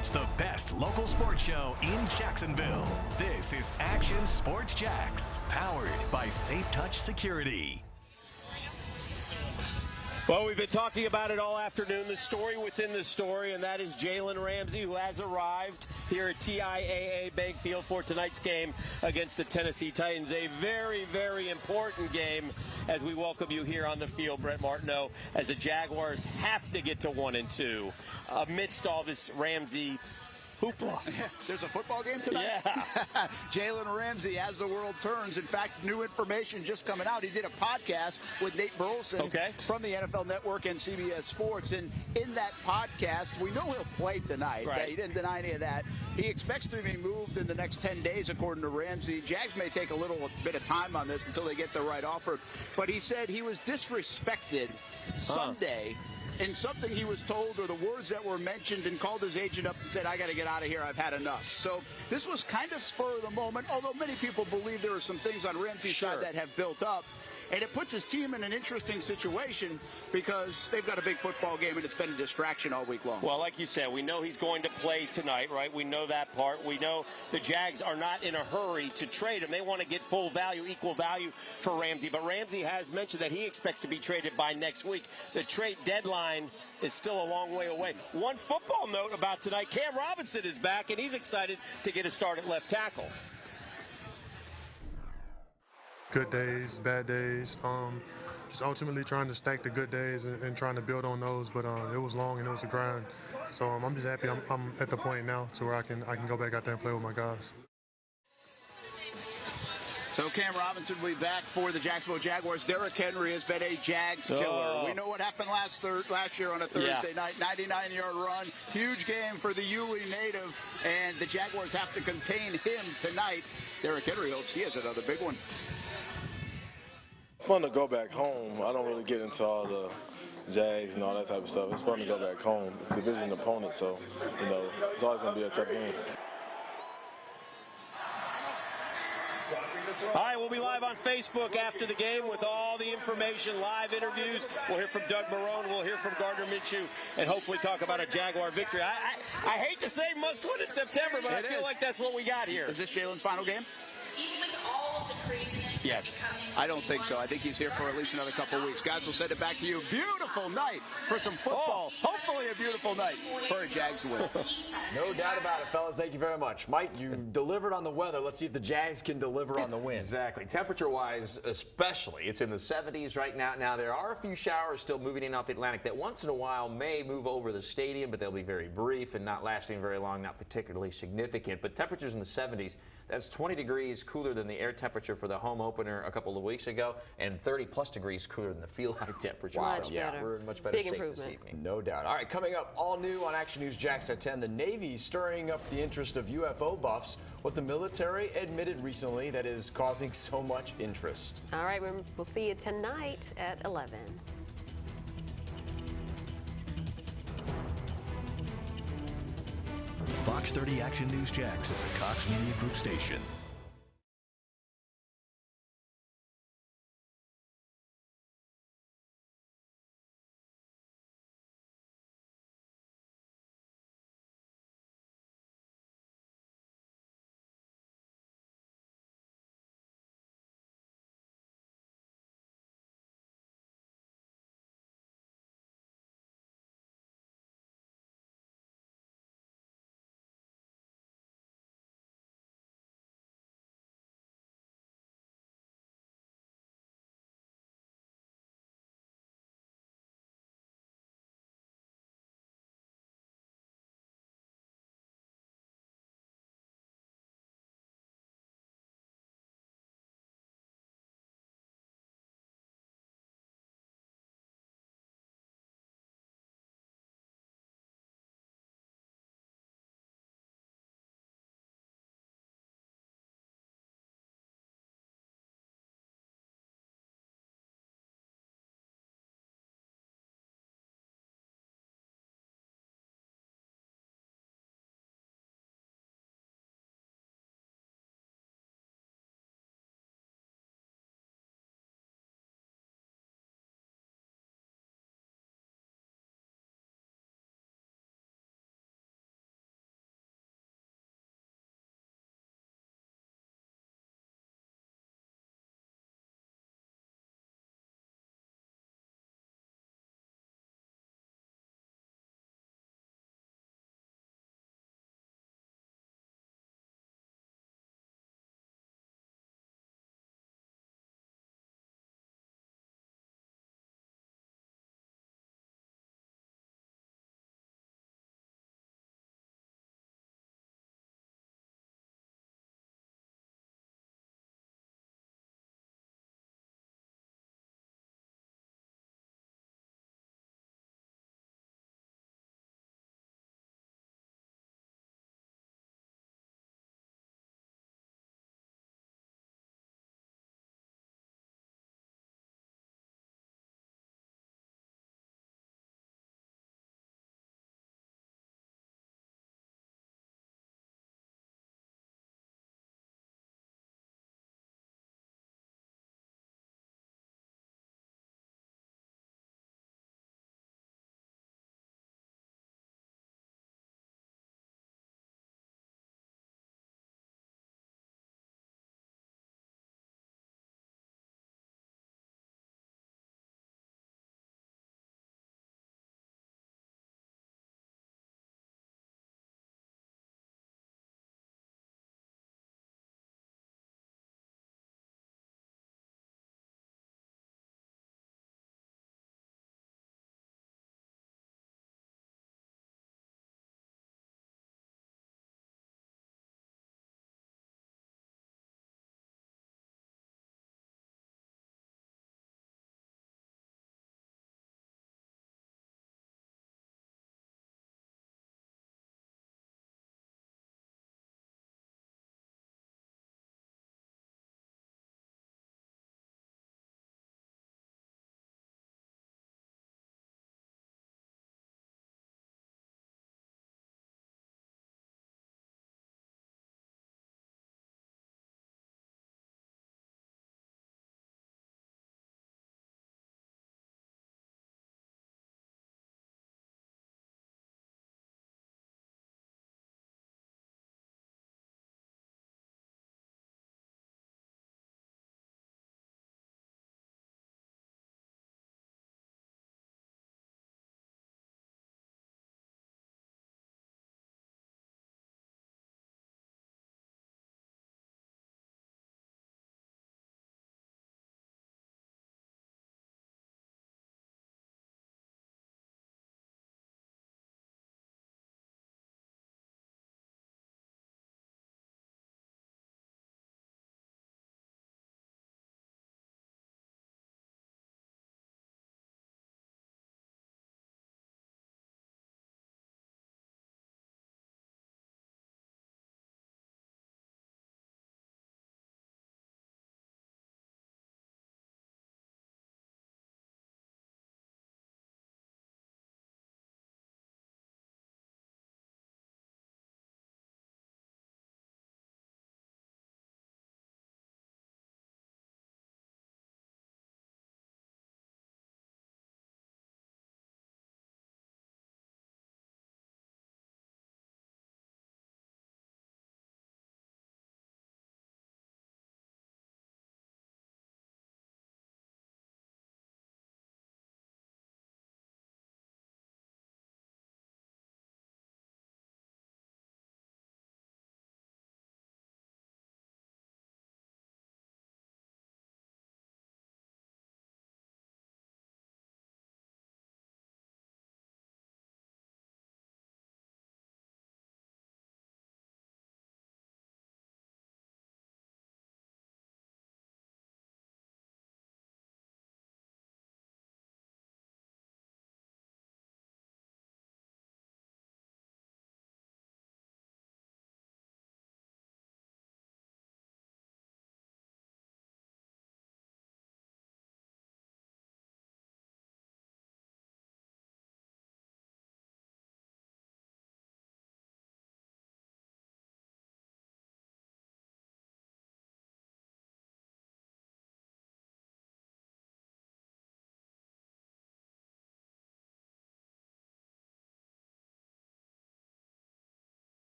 It's the best local sports show in Jacksonville. This is Action Sports Jacks, powered by Safe Touch Security. Well, we've been talking about it all afternoon, the story within the story, and that is Jalen Ramsey, who has arrived here at TIAA Bank Field for tonight's game against the Tennessee Titans. A very, very important game as we welcome you here on the field, Brett Martineau, as the Jaguars have to get to 1-2 amidst all this Ramsey hoopla. There's a football game tonight? Yeah. Jalen Ramsey, as the world turns. In fact, new information just coming out. He did a podcast with Nate Burleson from the NFL Network and CBS Sports. And in that podcast, we know he'll play tonight. Right. He didn't deny any of that. He expects to be moved in the next 10 days, according to Ramsey. Jags may take a little bit of time on this until they get the right offer. But he said he was disrespected Sunday in something he was told, or the words that were mentioned, and called his agent up and said, I got to get out of here, I've had enough. So this was kind of spur of the moment, although many people believe there are some things on Ramsey's side that have built up. And it puts his team in an interesting situation because they've got a big football game, and it's been a distraction all week long. Well, like you said, we know he's going to play tonight, right? We know that part. We know the Jags are not in a hurry to trade him. They want to get full value, equal value for Ramsey. But Ramsey has mentioned that he expects to be traded by next week. The trade deadline is still a long way away. One football note about tonight, Cam Robinson is back, and he's excited to get a start at left tackle. Good days, bad days, just ultimately trying to stack the good days and trying to build on those, but it was long and it was a grind. So I'm just happy I'm at the point now to where I can go back out there and play with my guys. So Cam Robinson will be back for the Jacksonville Jaguars. Derrick Henry has been a Jags killer. We know what happened last year on a Thursday night, 99-yard run. Huge game for the Yulee native, and the Jaguars have to contain him tonight. Derrick Henry hopes he has another big one. It's fun to go back home. I don't really get into all the Jags and all that type of stuff. It's fun to go back home. It's a division opponent, so, it's always going to be a tough game. All right, we'll be live on Facebook after the game with all the information, live interviews. We'll hear from Doug Marrone. We'll hear from Gardner Minshew, and hopefully talk about a Jaguar victory. I hate to say must win in September, but I feel like that's what we got here. Is this Jalen's final game? Even with all of the craziness. Yes. I don't think so. I think he's here for at least another couple of weeks. Guys, we'll send it back to you. Beautiful night for some football. Hopefully a beautiful night for a Jags win. No doubt about it, fellas. Thank you very much. Mike, you delivered on the weather. Let's see if the Jags can deliver on the wind. Exactly. Temperature-wise, especially, it's in the 70s right now. Now, there are a few showers still moving in off the Atlantic that once in a while may move over the stadium, but they'll be very brief and not lasting very long, not particularly significant. But temperatures in the 70s, that's 20 degrees cooler than the air temperature for the home opener a couple of weeks ago, and 30-plus degrees cooler than the field-high temperature. Wow, so yeah, we're in much better Big shape improvement. this evening. No doubt. All right, coming up, all new on Action News Jacks at 10, the Navy stirring up the interest of UFO buffs, what the military admitted recently that is causing so much interest. All right, we'll see you tonight at 11. Fox 30 Action News Jacks is a Cox Media Group station.